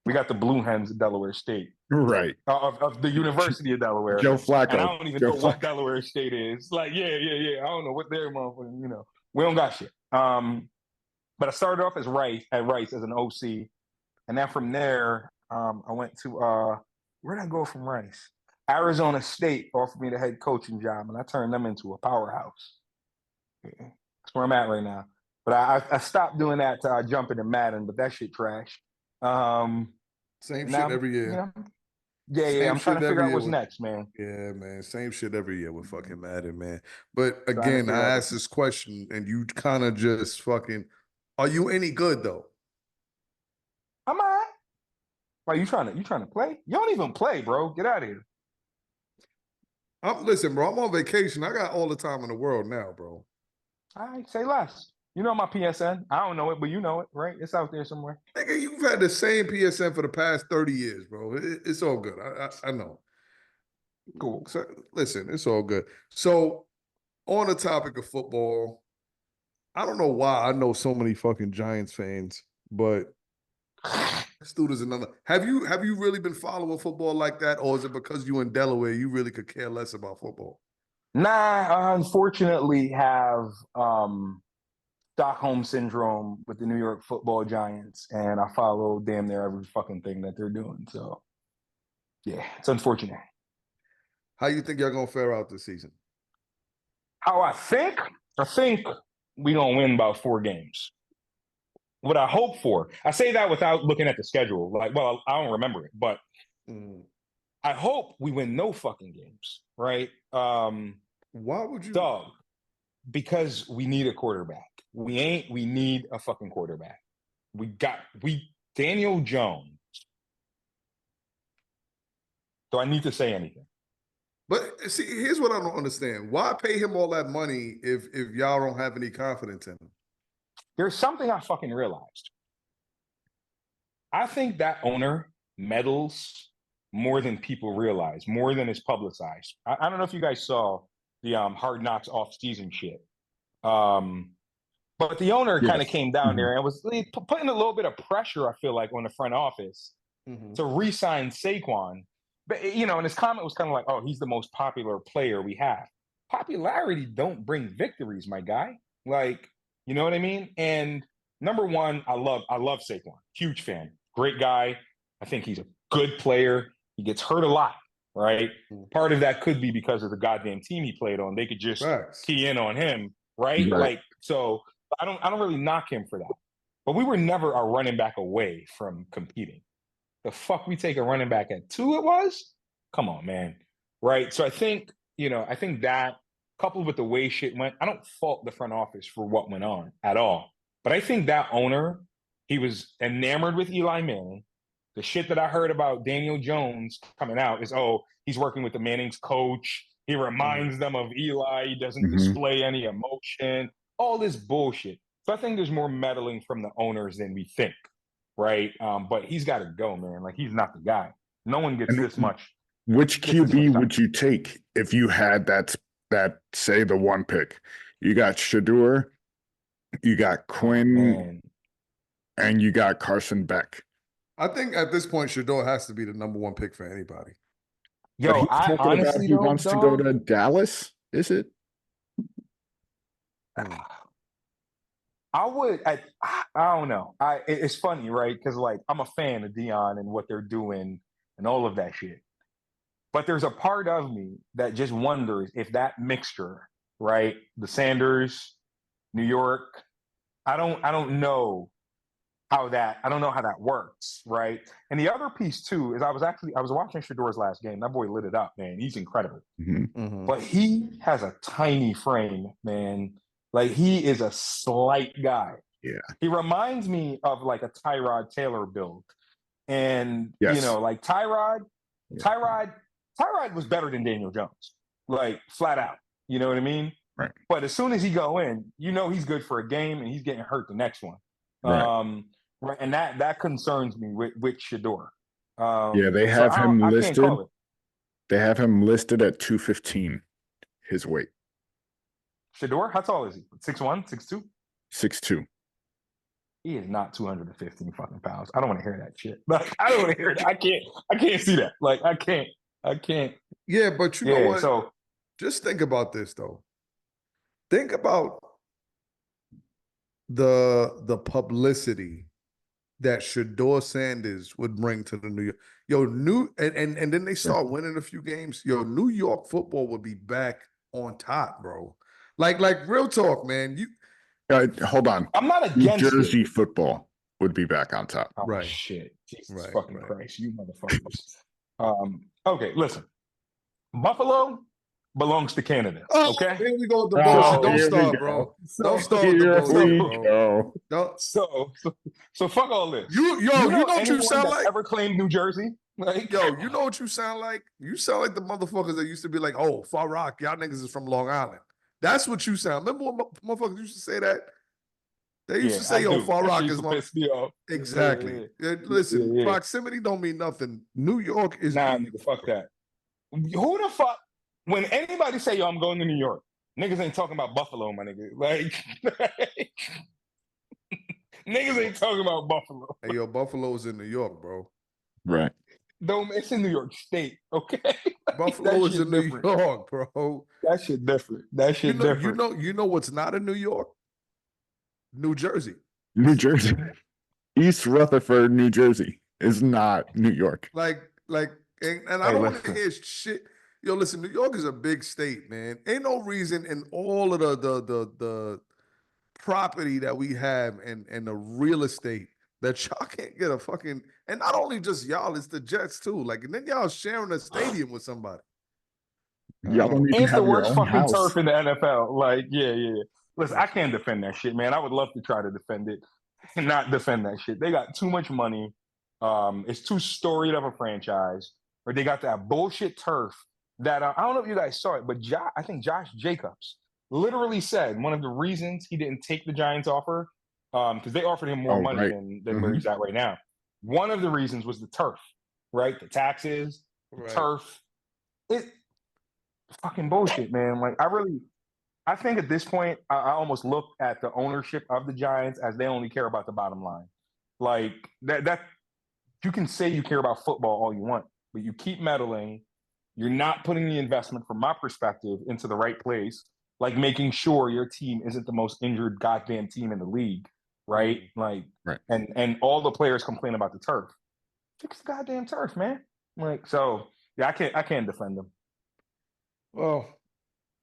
C: We got the Blue Hens of Delaware State.
A: Right.
C: Of the University of Delaware.
A: Joe Flacco.
C: And I don't even know what Delaware State is. Like, yeah. I don't know what their motherfucking, we don't got shit. But I started off at Rice as an OC. And then from there, I went to, where did I go from Rice? Arizona State offered me the head coaching job, and I turned them into a powerhouse. Yeah. That's where I'm at right now. But I stopped doing that to jump into Madden, but that shit trash.
B: Same shit every year.
C: Yeah. I'm trying to figure out what's next, man.
B: Yeah, man. Same shit every year with fucking Madden, man. But again, I asked this question, and you kind of just fucking. Are you any good though?
C: I'm all right. Why you trying to play? You don't even play, bro. Get out of here.
B: Listen, bro. I'm on vacation. I got all the time in the world now, bro.
C: All right, say less. You know my PSN. I don't know it, but you know it, right? It's out there somewhere.
B: Nigga, you've had the same PSN for the past 30 years, bro. It's all good. I know.
C: Cool.
B: So, listen, it's all good. So, on the topic of football, I don't know why I know so many fucking Giants fans, but this dude is another. Have you really been following football like that, or is it because you in Delaware you really could care less about football?
C: Nah, I unfortunately have Stockholm syndrome with the New York Football Giants, and I follow damn near every fucking thing that they're doing. So, yeah, it's unfortunate.
B: How you think y'all gonna fare out this season?
C: How I think we gonna win about 4 games. What I hope for, I say that without looking at the schedule. Like, well, I don't remember it, but I hope we win no fucking games, right?
B: Why would you?
C: Dog, because we need a quarterback. We need a fucking quarterback. Daniel Jones. Do I need to say anything?
B: But see, here's what I don't understand. Why pay him all that money if y'all don't have any confidence in him?
C: There's something I fucking realized. I think that owner meddles more than people realize, more than is publicized. I don't know if you guys saw the Hard Knocks off-season shit. But the owner kind of came down there and was putting a little bit of pressure, I feel like, on the front office to re-sign Saquon. But, and his comment was kind of like, oh, he's the most popular player we have. Popularity don't bring victories, my guy. Like, you know what I mean? And number one, I love Saquon. Huge fan. Great guy. I think he's a good player. He gets hurt a lot, right? Part of that could be because of the goddamn team he played on. They could just key in on him, right? Like, so I don't really knock him for that. But we were never a running back away from competing. The fuck we take a running back at 2 it was? Come on, man. Right? So I think that coupled with the way shit went, I don't fault the front office for what went on at all. But I think that owner, he was enamored with Eli Manning. The shit that I heard about Daniel Jones coming out is, oh, he's working with the Manning's coach. He reminds them of Eli. He doesn't display any emotion. All this bullshit. So I think there's more meddling from the owners than we think, right? But he's got to go, man. Like, he's not the guy. No one gets this much.
A: Which QB would you take if you had that say the 1 pick? You got Shador, you got Quinn, and you got Carson Beck.
B: I think at this point, Shador has to be the number 1 pick for anybody.
A: Yo, I honestly he wants to go to Dallas. Is it?
C: I don't know. It's funny, right? Because like I'm a fan of Dion and what they're doing and all of that shit. But there's a part of me that just wonders if that mixture, right? The Sanders, New York, I don't know how that works, right? And the other piece too is I was watching Shador's last game. That boy lit it up, man. He's incredible. But he has a tiny frame, man. Like, he is a slight guy.
A: Yeah.
C: He reminds me of like a Tyrod Taylor build. And like Tyrod was better than Daniel Jones. Like, flat out. You know what I mean?
A: Right.
C: But as soon as he go in, he's good for a game and he's getting hurt the next one.
A: Right.
C: Right, and that concerns me with Shador.
A: They have him listed. They have him listed at 215, his weight.
C: Shador, how tall is he? 6'1", 6'2"?
A: 6'2".
C: He is not 215 fucking pounds. I don't want to hear that shit. Like, I don't want to hear that. I can't see that. Like, I can't.
B: Yeah, but you know what? So just think about this though. Think about the publicity that Shador Sanders would bring to the New York. And then they start winning a few games. New York football would be back on top, bro. Like real talk, man.
A: Hold on.
C: I'm not against
A: New Jersey football would be back on top.
C: Oh, right. Shit. Jesus fucking Christ, you motherfuckers. Okay, listen. Buffalo belongs to Canada. Okay.
B: Here we go with the bullshit. Don't start, bro. Don't start with the bullshit, bro.
C: So fuck all this.
B: You know what you sound like?
C: Ever claimed New Jersey? Like,
B: you know what you sound like? You sound like the motherfuckers that used to be like, oh, Far Rock, y'all niggas is from Long Island. That's what you sound. Remember when motherfuckers used to say that? They used to say, yo, Far Rock is piss me off. Exactly. Listen, proximity don't mean nothing. New York is
C: nigga, fuck that. Who the fuck? When anybody say, yo, I'm going to New York, niggas ain't talking about Buffalo, my nigga. Like, niggas ain't talking about Buffalo.
B: Hey, yo, Buffalo's in New York, bro.
A: Right.
C: It's in New York State, okay?
B: Buffalo is in New York, bro.
C: That shit different. Different.
B: You know what's not in New York? New Jersey.
A: New Jersey. East Rutherford, New Jersey is not New York.
B: And I don't want to hear shit. Yo, listen, New York is a big state, man. Ain't no reason in all of the property that we have and the real estate that y'all can't get a fucking, and not only just y'all, it's the Jets too. Like, and then y'all sharing a stadium with somebody.
A: Y'all don't even
C: it's
A: have
C: the worst fucking
A: house.
C: turf in the NFL. Like, yeah. Listen, I can't defend that shit, man. I would love to try to defend it and not defend that shit. They got too much money. It's too storied of a franchise. Or they got that bullshit turf that I don't know if you guys saw it, but I think Josh Jacobs literally said one of the reasons he didn't take the Giants offer, because they offered him more money than where he's at right now. one of the reasons was the turf, right? The taxes, the turf. It fucking bullshit, man. Like I think at this point, I almost look at the ownership of the Giants as they only care about the bottom line. Like that you can say you care about football all you want, but you keep meddling. You're not putting the investment, from my perspective, into the right place, like making sure your team isn't the most injured goddamn team in the league, right? Like, and all the players complain about the turf. Fix the goddamn turf, man. Like, so yeah, I can't defend them.
B: Well,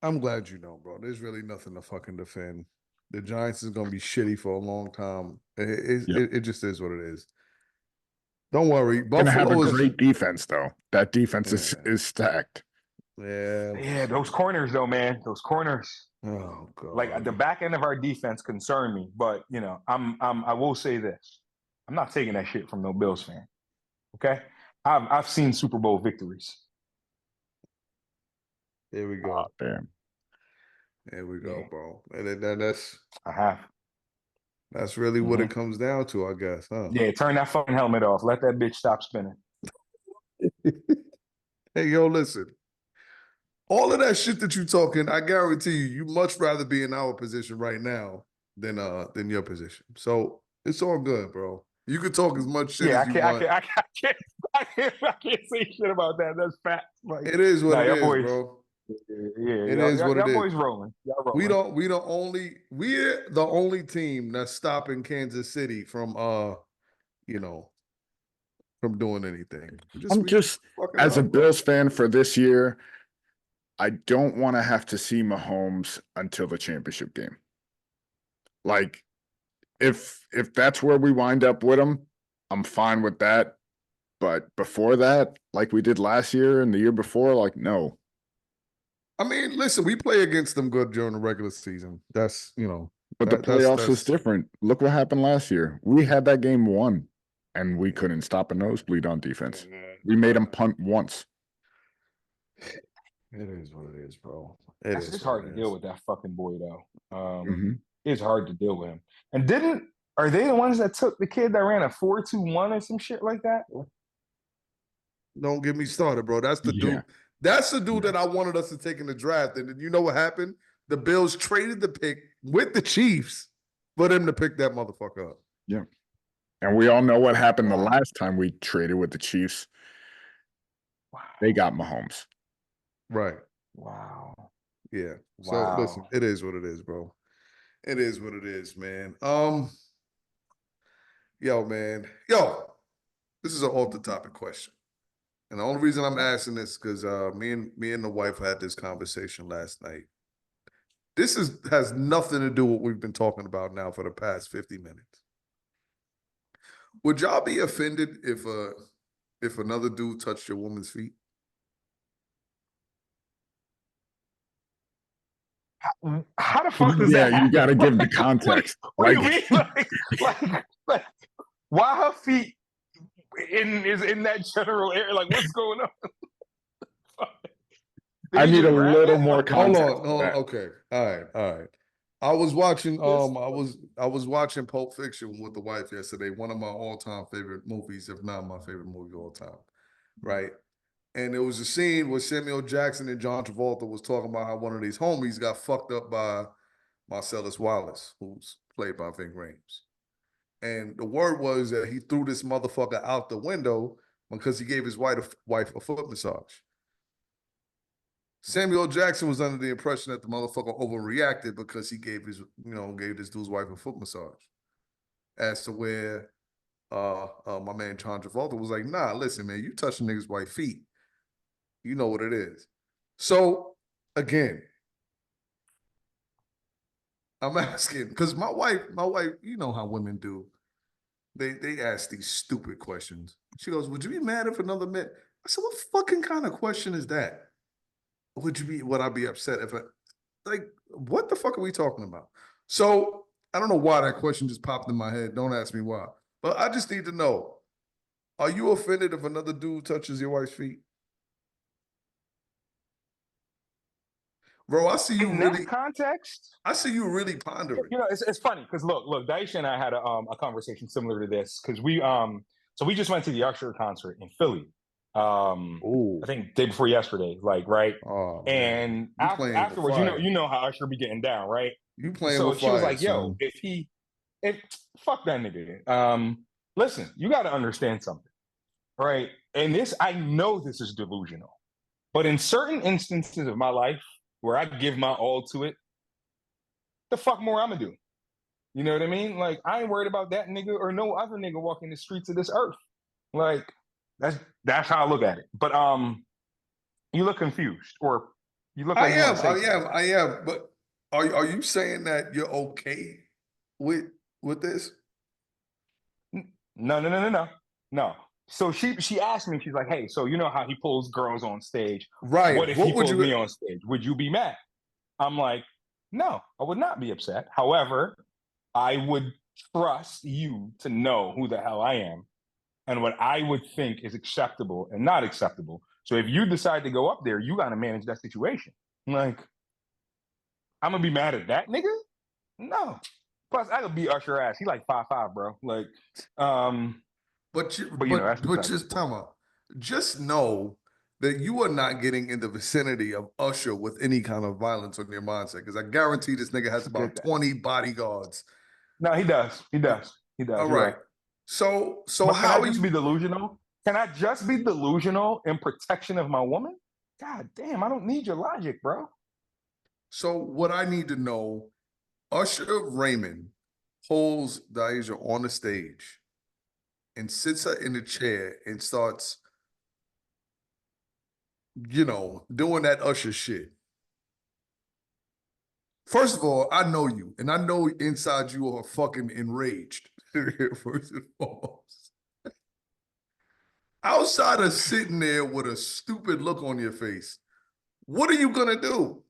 B: I'm glad you know, bro. There's really nothing to fucking defend. The Giants is gonna be shitty for a long time. It just is what it is. Don't worry.
A: Buffalo have a great defense, though. That defense is stacked.
B: Yeah,
C: those corners, though, man. Those corners.
B: Oh god.
C: Like the back end of our defense concern me, but you know, I will say this: I'm not taking that shit from no Bills fan. Okay, I've seen Super Bowl victories.
B: There we go.
A: Oh, damn.
B: There we go, bro. And that's
C: I have.
B: That's really what it comes down to, I guess, huh?
C: Yeah, turn that fucking helmet off. Let that bitch stop spinning.
B: Hey, yo, listen. All of that shit that you talking, I guarantee you much rather be in our position right now than your position. So it's all good, bro. You can talk as much shit as you want.
C: I can't say shit about that. That's fact. Like,
B: it is what it is, bro.
C: It is what it is. Boys rolling.
B: We're the only team that's stopping Kansas City from from doing anything.
A: I'm just as a Bills fan for this year, I don't want to have to see Mahomes until the championship game. Like, if that's where we wind up with him, I'm fine with that. But before that, like we did last year and the year before, like, no.
B: I mean, listen, we play against them good during the regular season. That's,
A: But the playoffs is different. Look what happened last year. We had that game won, and we couldn't stop a nosebleed on defense. We made them punt once.
B: It is what it is, bro.
C: It's hard to deal with that fucking boy, though. It's hard to deal with him. And are they the ones that took the kid that ran a 4.21 or some shit like that?
B: Don't get me started, bro. That's the dude. That's the dude that I wanted us to take in the draft. And you know what happened? The Bills traded the pick with the Chiefs for them to pick that motherfucker up.
A: Yeah. And we all know what happened the last time we traded with the Chiefs. Wow. They got Mahomes.
B: Right.
C: Wow.
B: Yeah. So listen, it is what it is, bro. It is what it is, man. Yo, this is an off-the-topic question. And the only reason I'm asking this because me and the wife had this conversation last night. This has nothing to do with what we've been talking about now for the past 50 minutes. Would y'all be offended if another dude touched your woman's feet?
C: How the fuck does that happen?
A: You got to give the context.
C: What do you mean? Like, why her feet is in that general area? Like, what's going on?
A: I need a little more context.
B: Hold on. Okay. All right. I was watching I was watching Pulp Fiction with the wife yesterday, one of my all-time favorite movies, if not my favorite movie of all time. Right? And there was a scene where Samuel Jackson and John Travolta was talking about how one of these homies got fucked up by Marcellus Wallace, who's played by Ving Rhames. And the word was that he threw this motherfucker out the window because he gave his wife a foot massage. Samuel Jackson was under the impression that the motherfucker overreacted because he gave this dude's wife a foot massage. As to where my man John Travolta was like, nah, listen, man, you touching niggas' white feet. You know what it is. So, again, I'm asking, because my wife, you know how women do. They ask these stupid questions. She goes, would you be mad if another man? I said, what fucking kind of question is that? Would I be upset if what the fuck are we talking about? So, I don't know why that question just popped in my head. Don't ask me why. But I just need to know, are you offended if another dude touches your wife's feet? Bro, I see you
C: in
B: really
C: that context.
B: I see you really pondering.
C: You know, it's funny because look, Daisha and I had a conversation similar to this because we So we just went to the Usher concert in Philly. I think day before yesterday, like, right?
B: Oh,
C: and afterwards, you know how Usher be getting down, right?
B: You playing
C: so
B: with
C: she
B: fire,
C: was like,
B: son.
C: yo, if fuck that nigga. Listen, you got to understand something, right? And this, I know this is delusional, but in certain instances of my life where I give my all to it, the fuck more I'm gonna do? You know what I mean? Like, I ain't worried about that nigga or no other nigga walking the streets of this earth. Like, that's how I look at it. But you look confused, or you look like
B: I am. But are you saying that you're okay with this?
C: No. So she asked me, she's like, hey, so you know how he pulls girls on stage?
B: Right.
C: What if he pulls me on stage? Would you be mad? I'm like, no, I would not be upset. However, I would trust you to know who the hell I am and what I would think is acceptable and not acceptable. So if you decide to go up there, you got to manage that situation. Like, I'm going to be mad at that nigga? No. Plus, I could beat Usher ass. He like 5'5", bro. Like,
B: but just tell me, just know that you are not getting in the vicinity of Usher with any kind of violence on your mindset. Because I guarantee this nigga has about 20 bodyguards.
C: No, he does.
B: All right. So
C: how can I just be delusional? Can I just be delusional in protection of my woman? God damn, I don't need your logic, bro.
B: So what I need to know, Usher Raymond pulls Deasia on the stage and sits her in the chair and starts, doing that Usher shit. First of all, I know you, and I know inside you are fucking enraged. First and foremost. Outside of sitting there with a stupid look on your face, what are you gonna do?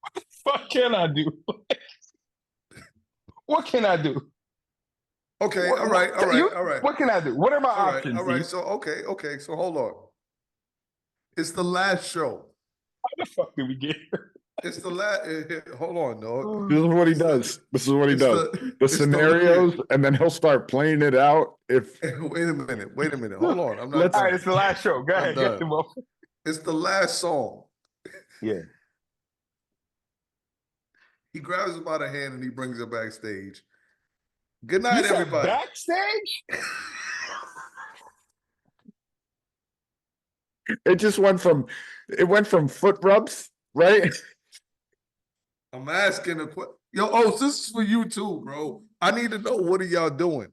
C: What the fuck can I do? What can I do?
B: Okay, all right.
C: What can I do? What are my options?
B: All right. So okay. So hold on. It's the last show.
C: How the fuck did we get here?
B: It's the last. Hold on, dog.
A: This is what he does. The scenarios, and then he'll start playing it out.
B: Wait a minute. Hold on. I'm not.
C: All right, it's the last show. Go ahead.
B: It's the last song.
C: Yeah.
B: He grabs her by the hand and he brings her backstage. Good night, everybody.
C: Backstage?
A: It went from foot rubs, right?
B: I'm asking a question. Yo, this is for you too, bro. I need to know, what are y'all doing?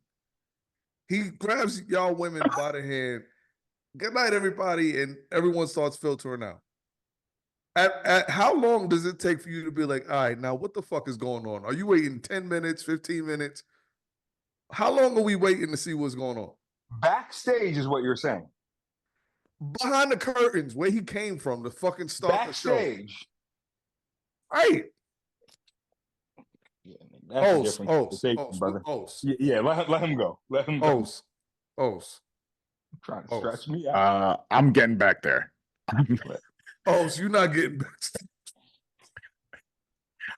B: He grabs y'all women by the hand. Good night, everybody, and everyone starts filtering out. At how long does it take for you to be like, all right, now what the fuck is going on? Are you waiting 10 minutes, 15 minutes? How long are we waiting to see what's going on?
C: Backstage is what you're saying.
B: Behind the curtains, where he came from, to fucking start the show.
C: Backstage.
B: Right.
C: Yeah, that's brother. Yeah, let him go. Let him go.
B: Trying
C: to stretch me out.
A: I'm getting back there.
B: So you're not getting back.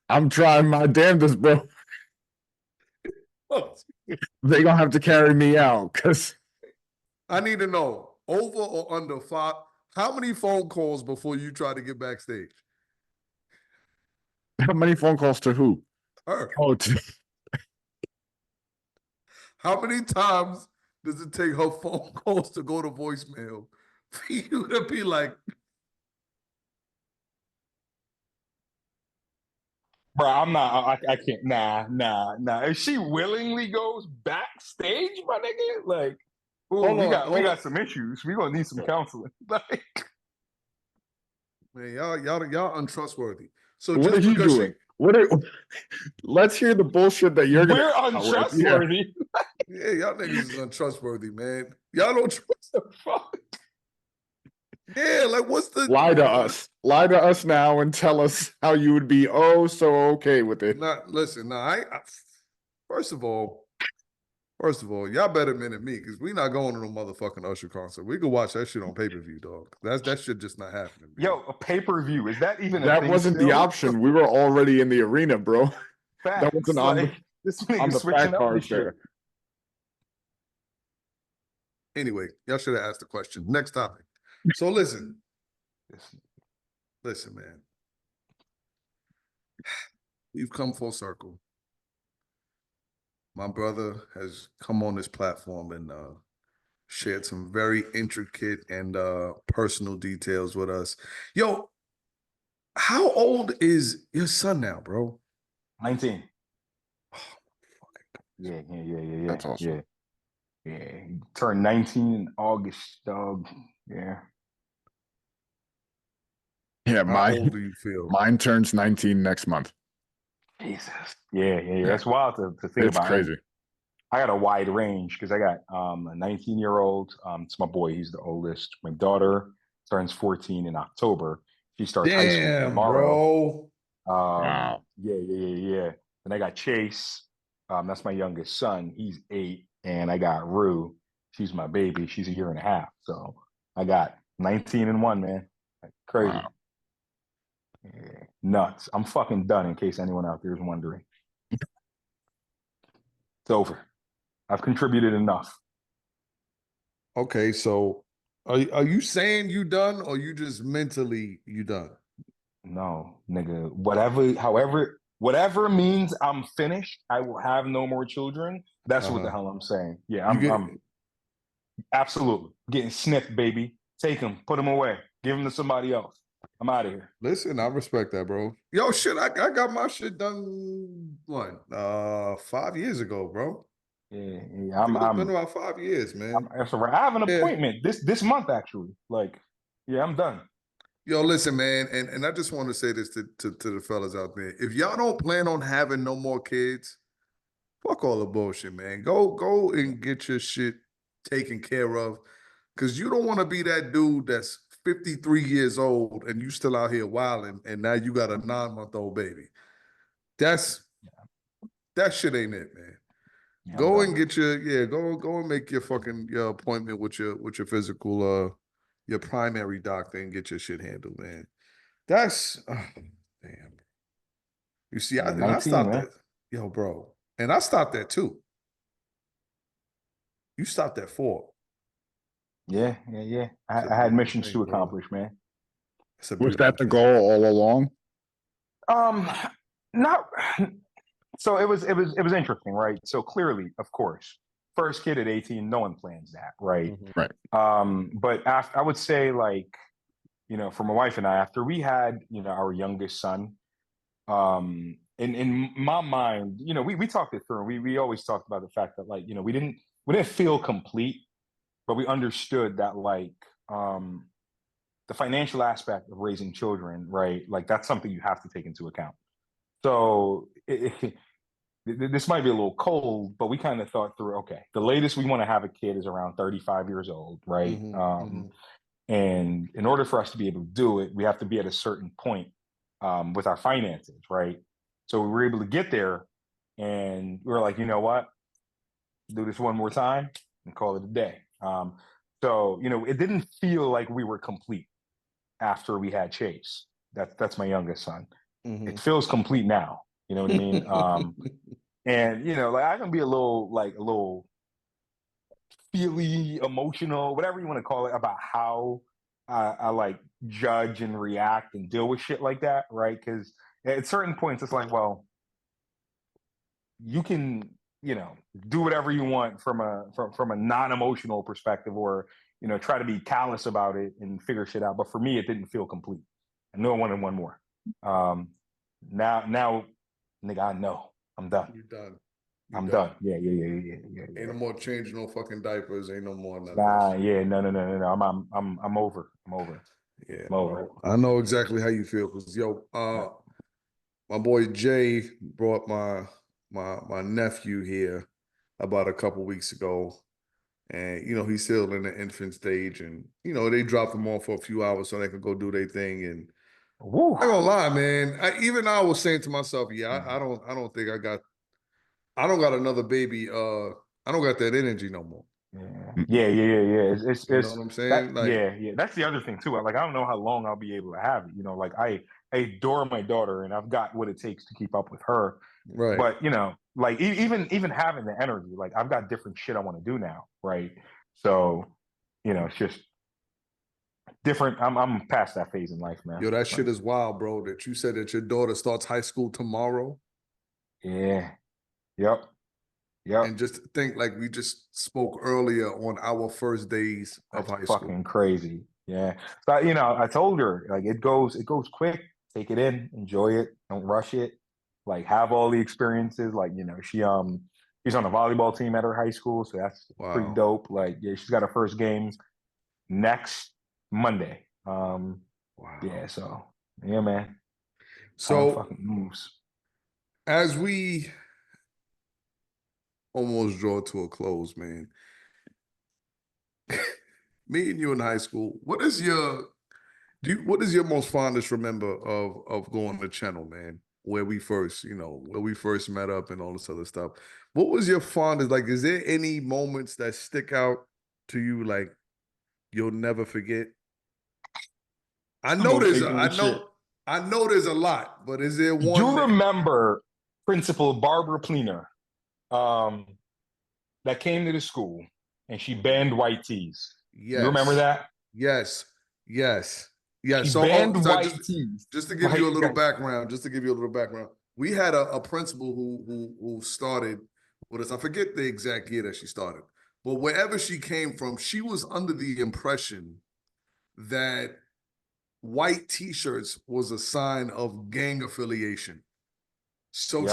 A: I'm trying my damnedest, bro. They gonna have to carry me out, because
B: I need to know, over or under 5. How many phone calls before you try to get backstage?
A: How many phone calls to who?
B: Her.
A: Oh,
B: How many times does it take her phone calls to go to voicemail for you to be like,
C: bro, I'm not, I can't, nah. If she willingly goes backstage, my nigga, like, we got some issues. We gonna need some counseling. Like,
B: man, y'all untrustworthy. So
A: what
B: just
A: are you doing? Let's hear the bullshit that you're gonna.
C: We're untrustworthy.
B: Yeah, y'all niggas is untrustworthy, man. Y'all don't trust the fuck. Yeah, like, what's the
A: lie to us? Lie to us now and tell us how you would be so okay with it.
B: Listen, I first of all, y'all better minute me, because we not going to no motherfucking Usher concert. We can watch that shit on pay-per-view, dog. That shit just not happening. Man.
C: Yo, a pay-per-view, is that even
A: that wasn't still? The option? We were already in the arena, bro.
C: Facts.
A: That wasn't on the fact cards there.
B: Anyway, y'all should have asked the question. Next topic. So listen, man. We've come full circle. My brother has come on this platform and shared some very intricate and personal details with us. Yo, how old is your son now, bro?
C: 19.
B: Oh,
C: Yeah.
A: That's awesome.
C: Yeah. He turned 19 in August, dog. Yeah.
A: Yeah,
B: how old do you feel?
A: mine turns 19 next month.
C: Jesus. Yeah. That's wild to think
A: It's
C: about.
A: crazy.
C: I got a wide range because I got a 19-year-old. It's my boy. He's the oldest. My daughter turns 14 in October. She starts high school tomorrow.
B: Bro.
A: Wow.
C: Yeah. And I got Chase. That's my youngest son. He's 8. And I got Rue. She's my baby. She's a year and a half. So I got 19 and 1, man. Crazy.
A: Wow.
C: Yeah, nuts. I'm fucking done in case anyone out there is wondering. It's over. I've contributed enough.
B: Okay, so are you saying you done or you just mentally you done?
C: No, nigga. Whatever means I'm finished, I will have no more children. That's what the hell I'm saying. Yeah, I'm absolutely getting snipped, baby. Take them, put them away, give them to somebody else. I'm out of here.
B: Listen, I respect that, bro. Yo, shit, I got my shit done. What? 5 years ago, bro.
C: Yeah.
B: It's been about 5 years, man.
C: That's all right. I have an appointment this month, actually. Like, yeah, I'm done.
B: Yo, listen, man, and I just want to say this to the fellas out there. If y'all don't plan on having no more kids, fuck all the bullshit, man. Go and get your shit taken care of. Cause you don't want to be that dude that's 53 years old and you still out here wilding and now you got a 9-month-old baby. That shit ain't it, man.
C: Yeah,
B: go and get go and make your fucking appointment with your physical your primary doctor and get your shit handled, man. That's damn. You see, I stopped
C: man.
B: that. Yo, bro. And I stopped that too. You stopped at 4.
C: Yeah. I had missions to accomplish, man.
A: Was that the goal all along?
C: Not. So it was interesting, right? So clearly, of course, first kid at 18, no one plans that, right?
A: Mm-hmm. Right.
C: But after, I would say, like, for my wife and I, after we had, our youngest son, in my mind, we talked it through. We always talked about the fact that, like, we didn't feel complete, but we understood that, like, the financial aspect of raising children, right? Like, that's something you have to take into account. So this might be a little cold, but we kind of thought through, okay, the latest we want to have a kid is around 35 years old, right? And in order for us to be able to do it, we have to be at a certain point with our finances, right? So we were able to get there, and we were like, you know what? Do this one more time and call it a day. So, it didn't feel like we were complete after we had Chase. That's my youngest son. It feels complete now. You know what I mean? And like, I can be a little feely, emotional, whatever you want to call it, about how I like judge and react and deal with shit like that, right? Because at certain points, it's like, well, you can, do whatever you want from a non-emotional perspective, or try to be callous about it and figure shit out. But for me, it didn't feel complete. I knew I wanted one more. Now, nigga, I know I'm done.
B: You're done.
C: I'm done. Yeah.
B: Ain't no more changing no fucking diapers. Ain't no more.
C: Nah, yeah, no. I'm over.
B: Yeah,
C: I'm over.
B: I know exactly how you feel, because my boy Jay brought my nephew here about a couple weeks ago, and he's still in the infant stage, and they dropped him off for a few hours so they could go do their thing. And
C: Woo.
B: I'm not gonna lie, man. I was saying to myself, I don't think I don't got another baby. I don't got that energy no more.
C: Yeah. It's
B: you know what I'm saying?
C: Yeah. That's the other thing too. Like, I don't know how long I'll be able to have it. Like, I adore my daughter, and I've got what it takes to keep up with her.
B: Right.
C: But like, even having the energy, like, I've got different shit I want to do now, right? So, it's just different. I'm past that phase in life, man.
B: Yo, that shit is wild, bro. That you said that your daughter starts high school tomorrow.
C: Yeah. Yep.
B: And just think, like we just spoke earlier on our first days of high school.
C: Fucking crazy. Yeah. So I told her, like, it goes quick. Take it in, enjoy it, don't rush it. Like, have all the experiences. Like, she's on a volleyball team at her high school, so that's pretty dope. Like, yeah, she's got her first game next Monday. Wow. Yeah, so yeah, man.
B: So
C: fucking moves.
B: As we almost draw to a close, man. Me and you in high school, what is your most fondest remember of going to Channel, man? Where we first met up and all this other stuff. What was your fondest? Like, is there any moments that stick out to you like you'll never forget? I know there's a lot, but is there one?
C: Do you remember Principal Barbara Pleener, that came to the school and she banned white tees?
B: Yes.
C: You remember that?
B: Yes.
C: She banned white tees.
B: Just to give you a little background, we had a principal who started with us. I forget the exact year that she started, but wherever she came from, she was under the impression that white T-shirts was a sign of gang affiliation. So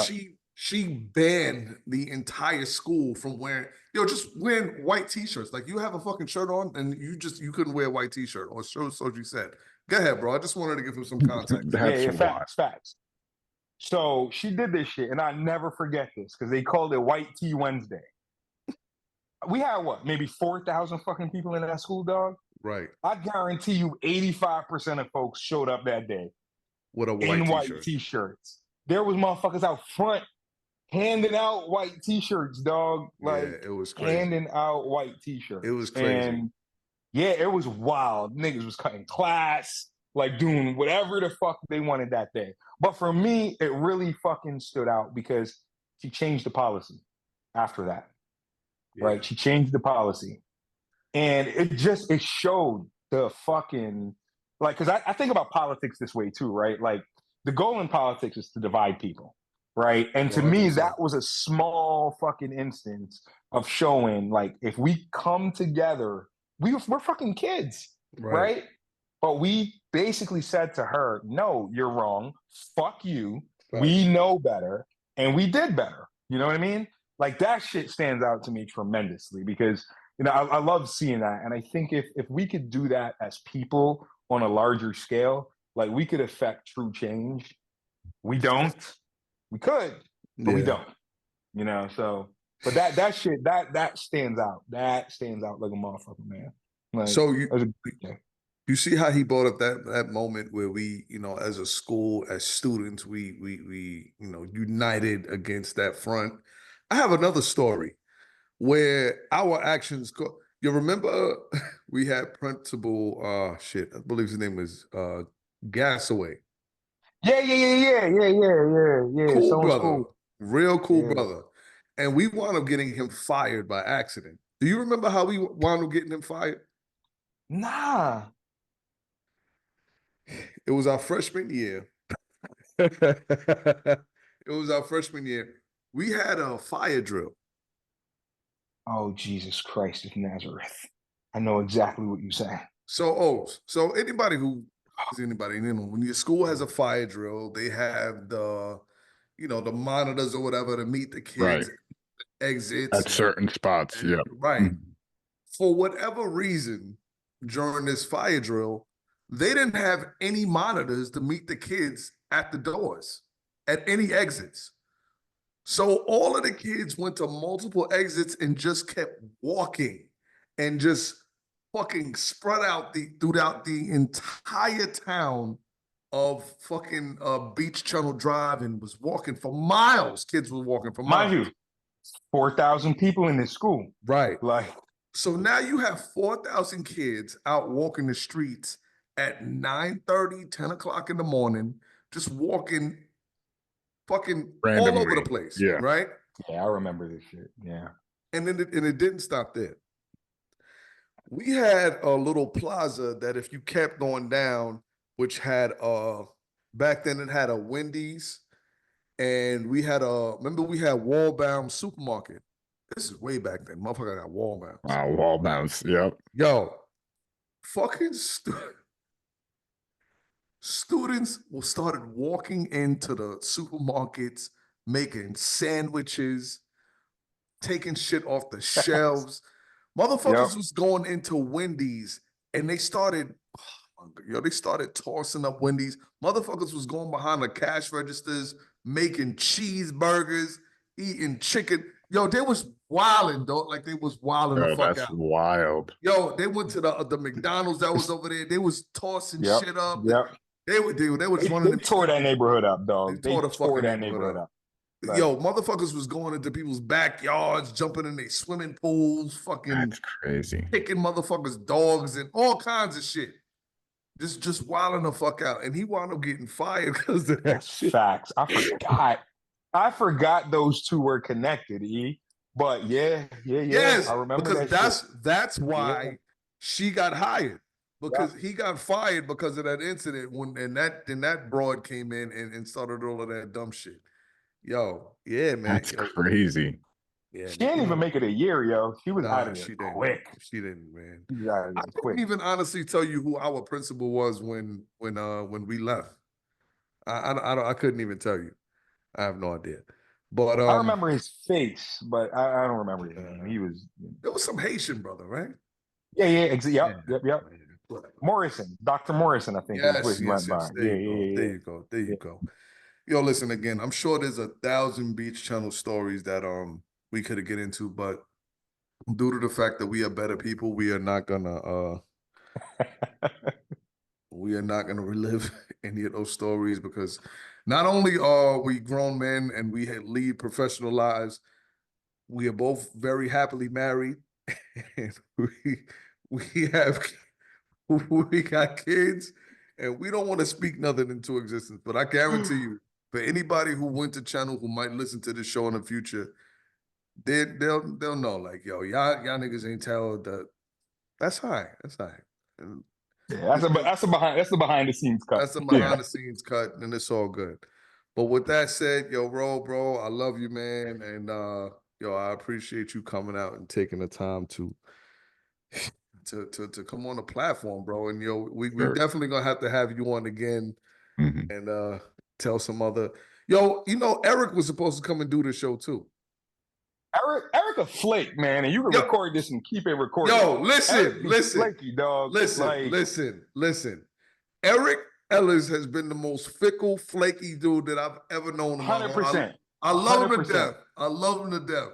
B: she banned the entire school from wearing white T-shirts. Like, you have a fucking shirt on and you couldn't wear a white T-shirt, or so she said. Go ahead, bro. I just wanted to give him some context.
C: Facts. So she did this shit, and I never forget this because they called it White Tea Wednesday. We had maybe 4,000 fucking people in that school, dog.
B: Right.
C: I guarantee you 85% of folks showed up that day
B: with a
C: white T-shirts. There was motherfuckers out front handing out white T-shirts, dog. Like,
B: it was crazy.
C: Handing out white T-shirts.
B: It was crazy.
C: And yeah, it was wild. Niggas was cutting class, like doing whatever the fuck they wanted that day. But for me, it really fucking stood out because she changed the policy after that. Yeah. Right? She changed the policy. And it showed the fucking, like, because I think about politics this way too, right? Like, the goal in politics is to divide people, right? And to me, that was a small fucking instance of showing, like, if we come together, we're fucking kids, right? But we basically said to her, no, you're wrong. Fuck you. Right. We know better. And we did better. You know what I mean? Like, that shit stands out to me tremendously because, I love seeing that. And I think if we could do that as people on a larger scale, like, we could affect true change. We don't. We could, but we don't. So, but that shit, that stands out. That stands out like a motherfucker, man. Like,
B: so you see how he brought up that moment where we, as a school, as students, we united against that front. I have another story where our actions you remember we had Principal I believe his name was Gasaway.
C: Yeah.
B: Cool brother. Cool. Real cool brother. And we wound up getting him fired by accident. Do you remember how we wound up getting him fired?
C: Nah.
B: It was our freshman year. We had a fire drill.
C: Oh, Jesus Christ of Nazareth. I know exactly what you're saying.
B: So anybody, when your school has a fire drill, they have the monitors or whatever to meet the kids, exits.
A: At certain spots, yeah.
B: Right. Mm-hmm. For whatever reason, during this fire drill, they didn't have any monitors to meet the kids at the doors, at any exits. So all of the kids went to multiple exits and just kept walking and just fucking spread out throughout the entire town of fucking Beach Channel Drive and was walking for miles. Kids were walking for miles.
C: Mind you, 4,000 people in this school.
B: Right.
C: Like,
B: so now you have 4,000 kids out walking the streets at 9:30, 10 o'clock in the morning, just walking fucking randomly, all over the place. Yeah. Right?
C: Yeah, I remember this shit. Yeah.
B: And then it didn't stop there. We had a little plaza that if you kept going down, which had back then it had a Wendy's, and we had remember we had Wallbound Supermarket. This is way back then. Motherfucker got Wallbound.
A: Wow, wall bounce. Yep.
B: Yo, fucking students started walking into the supermarkets, making sandwiches, taking shit off the shelves. Motherfuckers was going into Wendy's and they started, they started tossing up Wendy's. Motherfuckers was going behind the cash registers, making cheeseburgers, eating chicken. Yo, they was wilding, though. Like they was wilding the fuck
A: That's
B: out.
A: wild.
B: Yo, they went to the McDonald's that was over there. They was tossing shit up. They was running.
C: They tore that neighborhood up, dog.
B: They tore that neighborhood up. Like, yo, motherfuckers was going into people's backyards, jumping in their swimming pools, fucking
A: that's crazy,
B: kicking motherfuckers' dogs and all kinds of shit. Just wilding the fuck out. And he wound up getting fired because of that shit.
C: Facts. I forgot those two were connected, E. But yeah.
B: Yes,
C: I remember
B: because that's why she got hired. Because he got fired because of that incident and that broad came in and started all of that dumb shit. Yo, yeah, man.
A: That's crazy.
C: Yeah, she didn't even make it a year, yo. She was out of it quick.
B: She didn't, man.
C: She was out of it quick.
B: I couldn't even honestly tell you who our principal was when we left. I couldn't even tell you. I have no idea. But
C: I remember his face, but I don't remember his name. He was.
B: There was some Haitian brother, right?
C: Yeah. Yep. Morrison, Dr. Morrison, I think.
B: Yes. There you go. Yo, listen again. I'm sure there's 1,000 Beach Channel stories that we could get into, but due to the fact that we are better people, we are not gonna relive any of those stories because not only are we grown men and we lead professional lives, we are both very happily married, and we got kids, and we don't want to speak nothing into existence. But I guarantee you, for anybody who went to channel who might listen to this show in the future, they'll know, like, yo, y'all niggas ain't tell that. That's high. And,
C: yeah, that's the behind the scenes cut.
B: That's the behind the scenes cut, and it's all good. But with that said, yo, Raoul, bro, I love you, man, and yo, I appreciate you coming out and taking the time to come on the platform, bro. And yo, we definitely gonna have to have you on again and tell some other. Yo, Eric was supposed to come and do the show too.
C: Eric a flake, man, and you can record this and keep it recorded.
B: Yo, listen,
C: flaky, dog.
B: Listen. Eric Ellis has been the most fickle, flaky dude that I've ever known.
C: 100%.
B: I love him to death.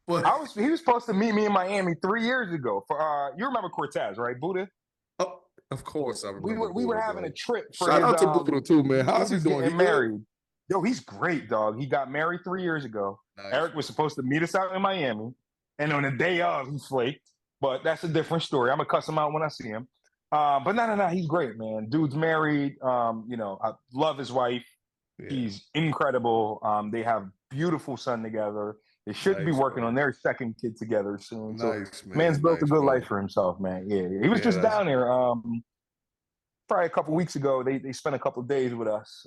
B: But
C: he was supposed to meet me in Miami 3 years ago. For you remember Cortez, right, Buddha?
B: Oh, of course, I remember.
C: We were having a trip.
B: Shout out to Buddha too, man. How's he doing?
C: Getting married. Yo, he's great, dog. He got married 3 years ago. Nice. Eric was supposed to meet us out in Miami, and on the day of, he flaked. But that's a different story. I'm gonna cuss him out when I see him. But no, he's great, man. Dude's married. I love his wife. Yeah. He's incredible. They have beautiful son together. They should be working on their second kid together soon.
B: Nice,
C: so, man's built a good life for himself, man. Yeah. He was just down there. Probably a couple weeks ago. They spent a couple days with us.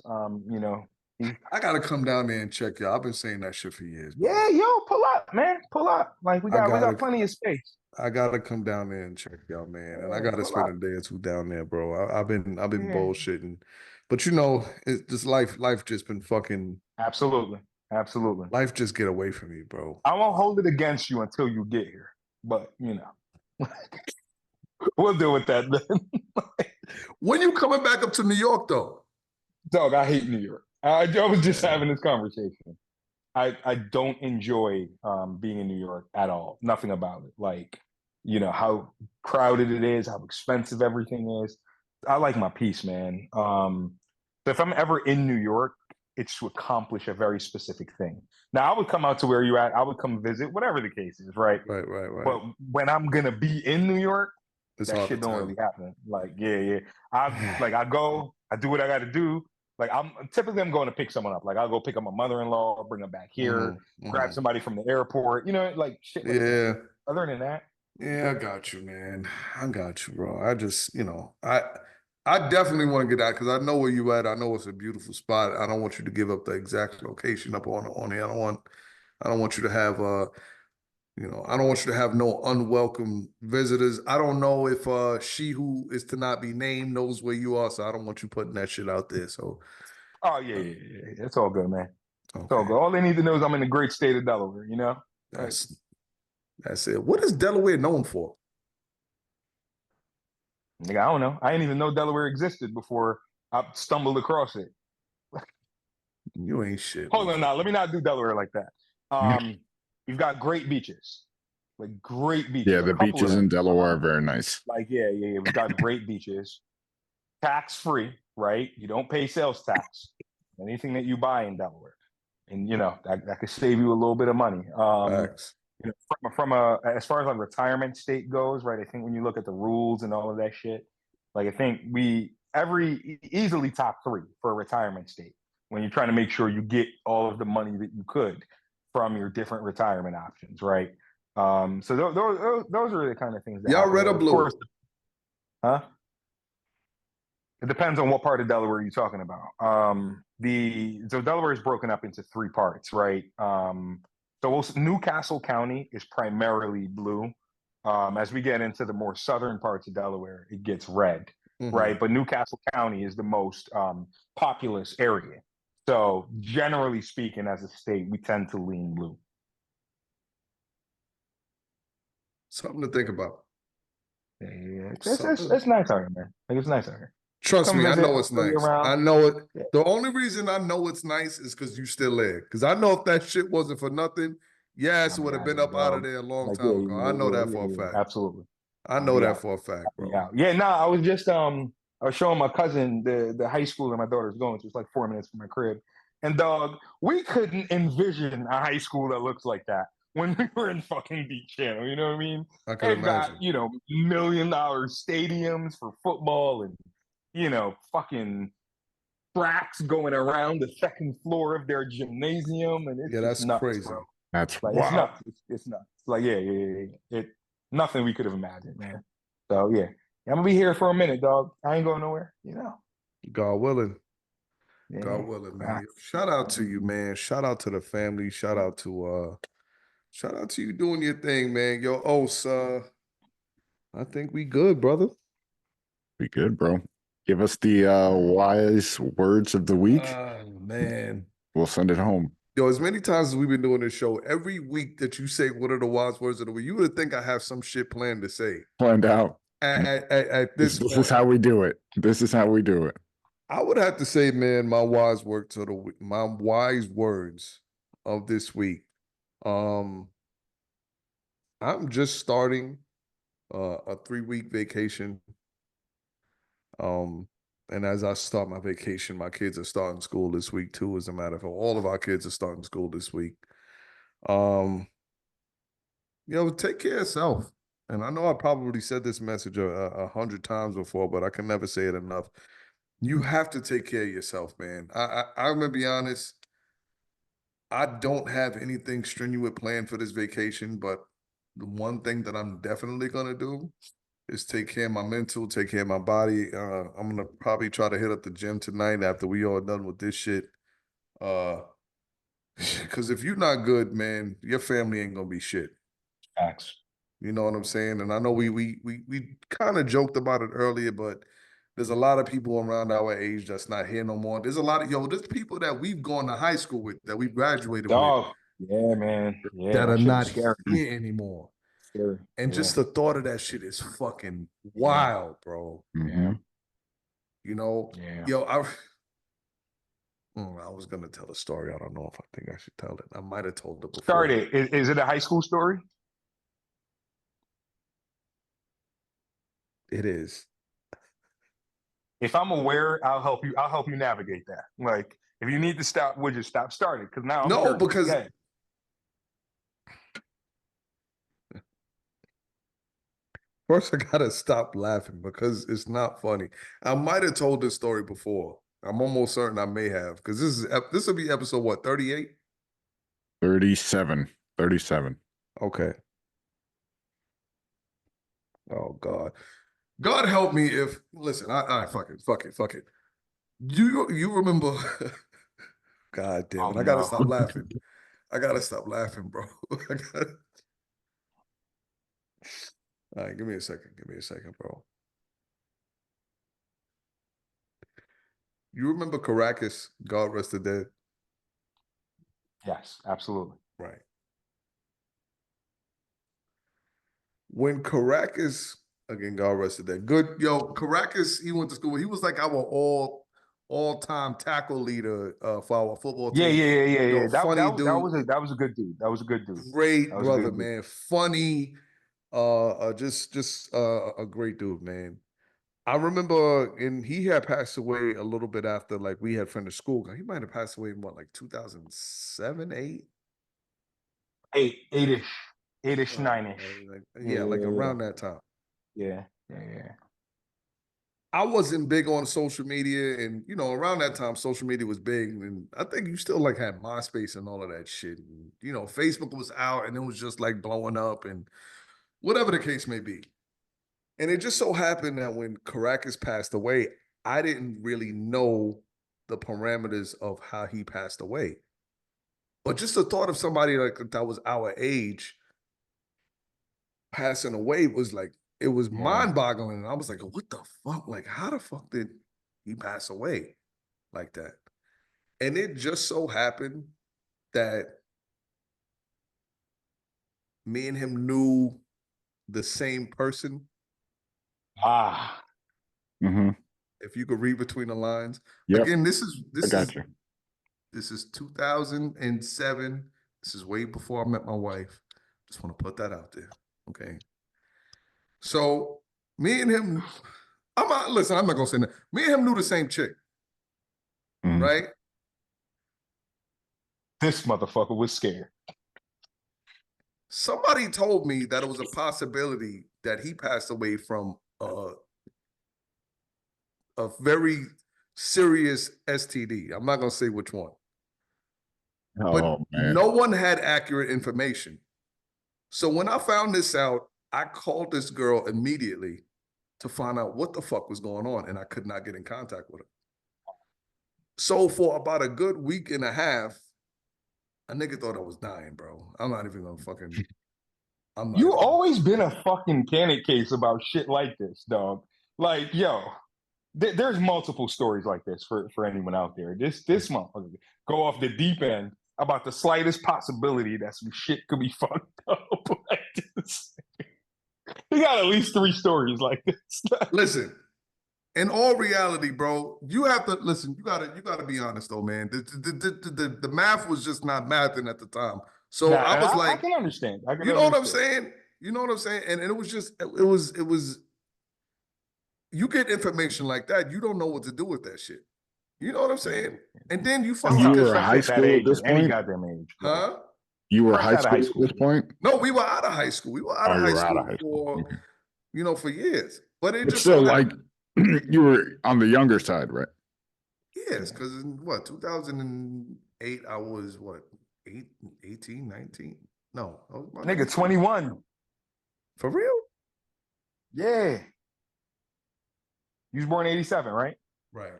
B: I gotta come down there and check y'all. I've been saying that shit for years. Bro.
C: Yeah, yo, pull up, man. Pull up. Like we got plenty of space.
B: I gotta come down there and check y'all, man. And I gotta spend a day or two down there, bro. I've been bullshitting. But this life just been fucking
C: absolutely.
B: Life just get away from me, bro.
C: I won't hold it against you until you get here. But we'll deal with that then.
B: When you coming back up to New York though?
C: Dog, I hate New York. I was just having this conversation. I don't enjoy being in New York at all. Nothing about it. Like, how crowded it is, how expensive everything is. I like my peace, man. So if I'm ever in New York, it's to accomplish a very specific thing. Now, I would come out to where you're at. I would come visit, whatever the case is, right?
B: Right.
C: But when I'm going to be in New York, that shit don't really happen. Like, yeah. I go, I do what I got to do. Like I'm going to pick someone up. Like I'll go pick up my mother-in-law, bring them back here, grab somebody from the airport, like shit. Like that. Other than that,
B: Yeah, I got you, man. I got you, bro. I just, I definitely want to get out because I know where you at. I know it's a beautiful spot. I don't want you to give up the exact location up on here. I don't want you to have I don't want you to have no unwelcome visitors. I don't know if she who is to not be named knows where you are, so I don't want you putting that shit out there. So
C: Oh yeah. It's all good, man. It's all
B: okay.
C: good. All they need to know is I'm in the great state of Delaware. Like,
B: That's it. What is Delaware known for?
C: nigga, I don't know. I didn't even know Delaware existed before I stumbled across it.
B: You ain't shit.
C: Hold on now. Let me not do Delaware like that. You've got great beaches. Like great beaches.
A: Yeah, the beaches in Delaware are very nice.
C: Like, yeah. We've got great beaches. Tax free, right? You don't pay sales tax. Anything that you buy in Delaware. And that could save you a little bit of money.
B: Facts.
C: From a as far as like retirement state goes, right? I think when you look at the rules and all of that shit, like I think we easily top 3 for a retirement state when you're trying to make sure you get all of the money that you could from your different retirement options, right? So those are the kind of things that
B: y'all red or blue? Of course,
C: huh? It depends on what part of Delaware you're talking about. So Delaware is broken up into 3 parts, right? So Newcastle County is primarily blue. As we get into the more southern parts of Delaware, it gets red, right? But Newcastle County is the most populous area. So generally speaking, as a state, we tend to lean blue.
B: Something to think about.
C: Yeah, it's nice out here, man. Like it's nice out here.
B: Trust me, I know it's nice. I know it. Yeah. The only reason I know it's nice is because you still there. Because I know if that shit wasn't for nothing, yes, it would have been up out of there a long time ago. I know that for a fact.
C: Absolutely.
B: I know that for a fact, bro.
C: Yeah, no, I was just I was showing my cousin the high school that my daughter's going to. It's like 4 minutes from my crib. And dog, we couldn't envision a high school that looks like that when we were in fucking Beach Channel. You know what I mean?
B: I can imagine.
C: Got, $1 million stadiums for football and fucking tracks going around the second floor of their gymnasium, and it's
B: that's
C: nuts,
B: crazy.
C: bro.
A: That's
C: like,
A: wild.
C: It's nuts. Like it nothing we could have imagined, man. So yeah, I'm gonna be here for a minute, dog. I ain't going nowhere.
B: God willing.
C: Yeah.
B: God willing, man. Shout out to you, man. Shout out to the family. Shout out to you doing your thing, man. Yo, Os, I think we good, brother.
A: We good, bro. Give us the wise words of the week.
B: Man.
A: We'll send it home.
B: Yo, as many times as we've been doing this show, every week that you say what are the wise words of the week, you would think I have some shit planned to say.
A: Planned out.
B: At this
A: point. Is how we do it. This is how we do it.
B: I would have to say, man, my wise words of this week. I'm just starting a 3-week vacation. And as I start my vacation, my kids are starting school this week too. As a matter of fact, all of our kids are starting school this week. Take care of yourself. And I know I probably said this message 100 times before, but I can never say it enough. You have to take care of yourself, man. I'm gonna be honest. I don't have anything strenuous planned for this vacation, but the one thing that I'm definitely gonna do is take care of my mental, take care of my body. I'm gonna probably try to hit up the gym tonight after we all done with this shit. Because if you're not good, man, your family ain't gonna be shit.
C: Facts.
B: You know what I'm saying? And I know we kind of joked about it earlier, but there's a lot of people around our age that's not here no more. There's a lot of there's people that we've gone to high school with, that we've graduated with.
C: Yeah, man. Yeah,
B: that are not here anymore.
C: Scary.
B: And just the thought of that shit is fucking wild, bro.
A: Mm-hmm.
B: I was gonna tell a story. I don't know if I think I should tell it. I might have told it before.
C: Start it. Is it a high school story?
B: It is.
C: If I'm aware, I'll help you. I'll help you navigate that. Like, if you need to stop, we'll just stop starting. Because now I'm
B: because first I gotta stop laughing because it's not funny. I might have told this story before. I'm almost certain I may have, because this will be episode what, 38?
A: 37. 37.
B: Okay. Oh God. God help me if listen, all right, fuck it. You remember God damn it.
C: Oh,
B: I gotta
C: no.
B: stop laughing. Bro. All right, give me a second, bro. You remember Caracas, God rest the dead?
C: Yes, absolutely.
B: Right. When Caracas, again, God rest the dead. Good, Caracas, he went to school. He was like our all-time tackle leader for our football team.
C: Yeah.
B: Funny dude.
C: That was a good dude.
B: Great brother, man. Funny, just a great dude, man. I remember, and he had passed away a little bit after, like, we had finished school. He might have passed away in what, like 2007, 8?
C: Eight-ish, 9-ish.
B: Like around that time.
C: Yeah.
B: I wasn't big on social media, and around that time, social media was big, and I think you still like had MySpace and all of that shit. And, Facebook was out, and it was just like blowing up, and whatever the case may be. And it just so happened that when Caracas passed away, I didn't really know the parameters of how he passed away. But just the thought of somebody like that was our age passing away was like, it was mind-boggling. And I was like, what the fuck? Like, how the fuck did he pass away like that? And it just so happened that me and him knew the same person. If you could read between the lines.
A: Yep.
B: Again, this
A: you.
B: This is 2007. This is way before I met my wife. Just want to put that out there. Okay. So me and him, I'm not gonna say that. Me and him knew the same chick. Right?
C: This motherfucker was scared.
B: Somebody told me that it was a possibility that he passed away from a very serious STD. I'm not gonna say which one. But no one had accurate information. So when I found this out, I called this girl immediately to find out what the fuck was going on, and I could not get in contact with her. So for about a good week and a half, a nigga thought I was dying, bro. I'm not even gonna fucking...
C: You always been a fucking panic case about shit like this, dog. Like, yo, there's multiple stories like this for anyone out there. This motherfucker go off the deep end about the slightest possibility that some shit could be fucked up like this. He got at least 3 stories like this.
B: Listen, in all reality, bro, you have to listen. You gotta be honest, though, man. The math was just not mathing at the time. So I was like,
C: I can understand.
B: You know what I'm saying? And it was just, it was. You get information like that, you don't know what to do with that shit. You know what I'm saying? And then you find
A: out. You were high school at this point?
C: Any goddamn age.
B: Huh?
A: You were high school at this point?
B: No, we were out of high school. We were out of high school for, for years. But it just
A: still like, you were on the younger side, right?
B: Yes, because in 2008, I was 18, 19? No. I was
C: Nigga, 19. 21.
B: For real?
C: Yeah. You was born in 87, right?
B: Right.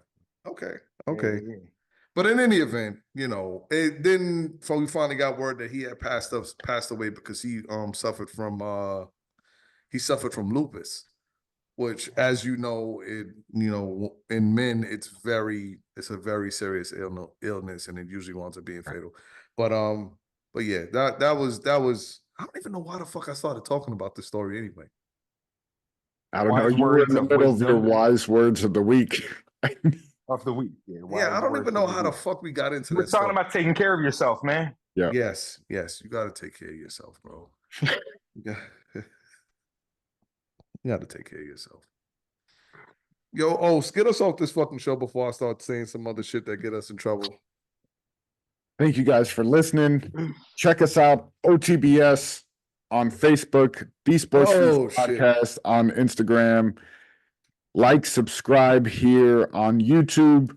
B: Okay. Yeah. But in any event, then we finally got word that he had passed away because he suffered from lupus, which, as you know, in men it's a very serious illness, and it usually winds up being fatal. But yeah, that was I don't even know why the fuck I started talking about this story anyway.
A: I don't know. You were in the middle of your wise words of the week.
C: Of the week.
B: Yeah, I don't even know how the fuck we got into
C: this. We're talking about taking care of yourself, man.
A: Yeah.
B: Yes. You got to take care of yourself, bro. You got to take care of yourself. Yo, get us off this fucking show before I start saying some other shit that get us in trouble.
A: Thank you guys for listening. Check us out, OTBS on Facebook, B Sports Podcast on Instagram. Like, subscribe here on YouTube.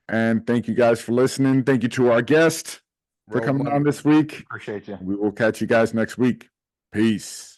A: And thank you guys for listening. Thank you to our guest for coming on this week.
C: Appreciate you.
A: We will catch you guys next week. Peace.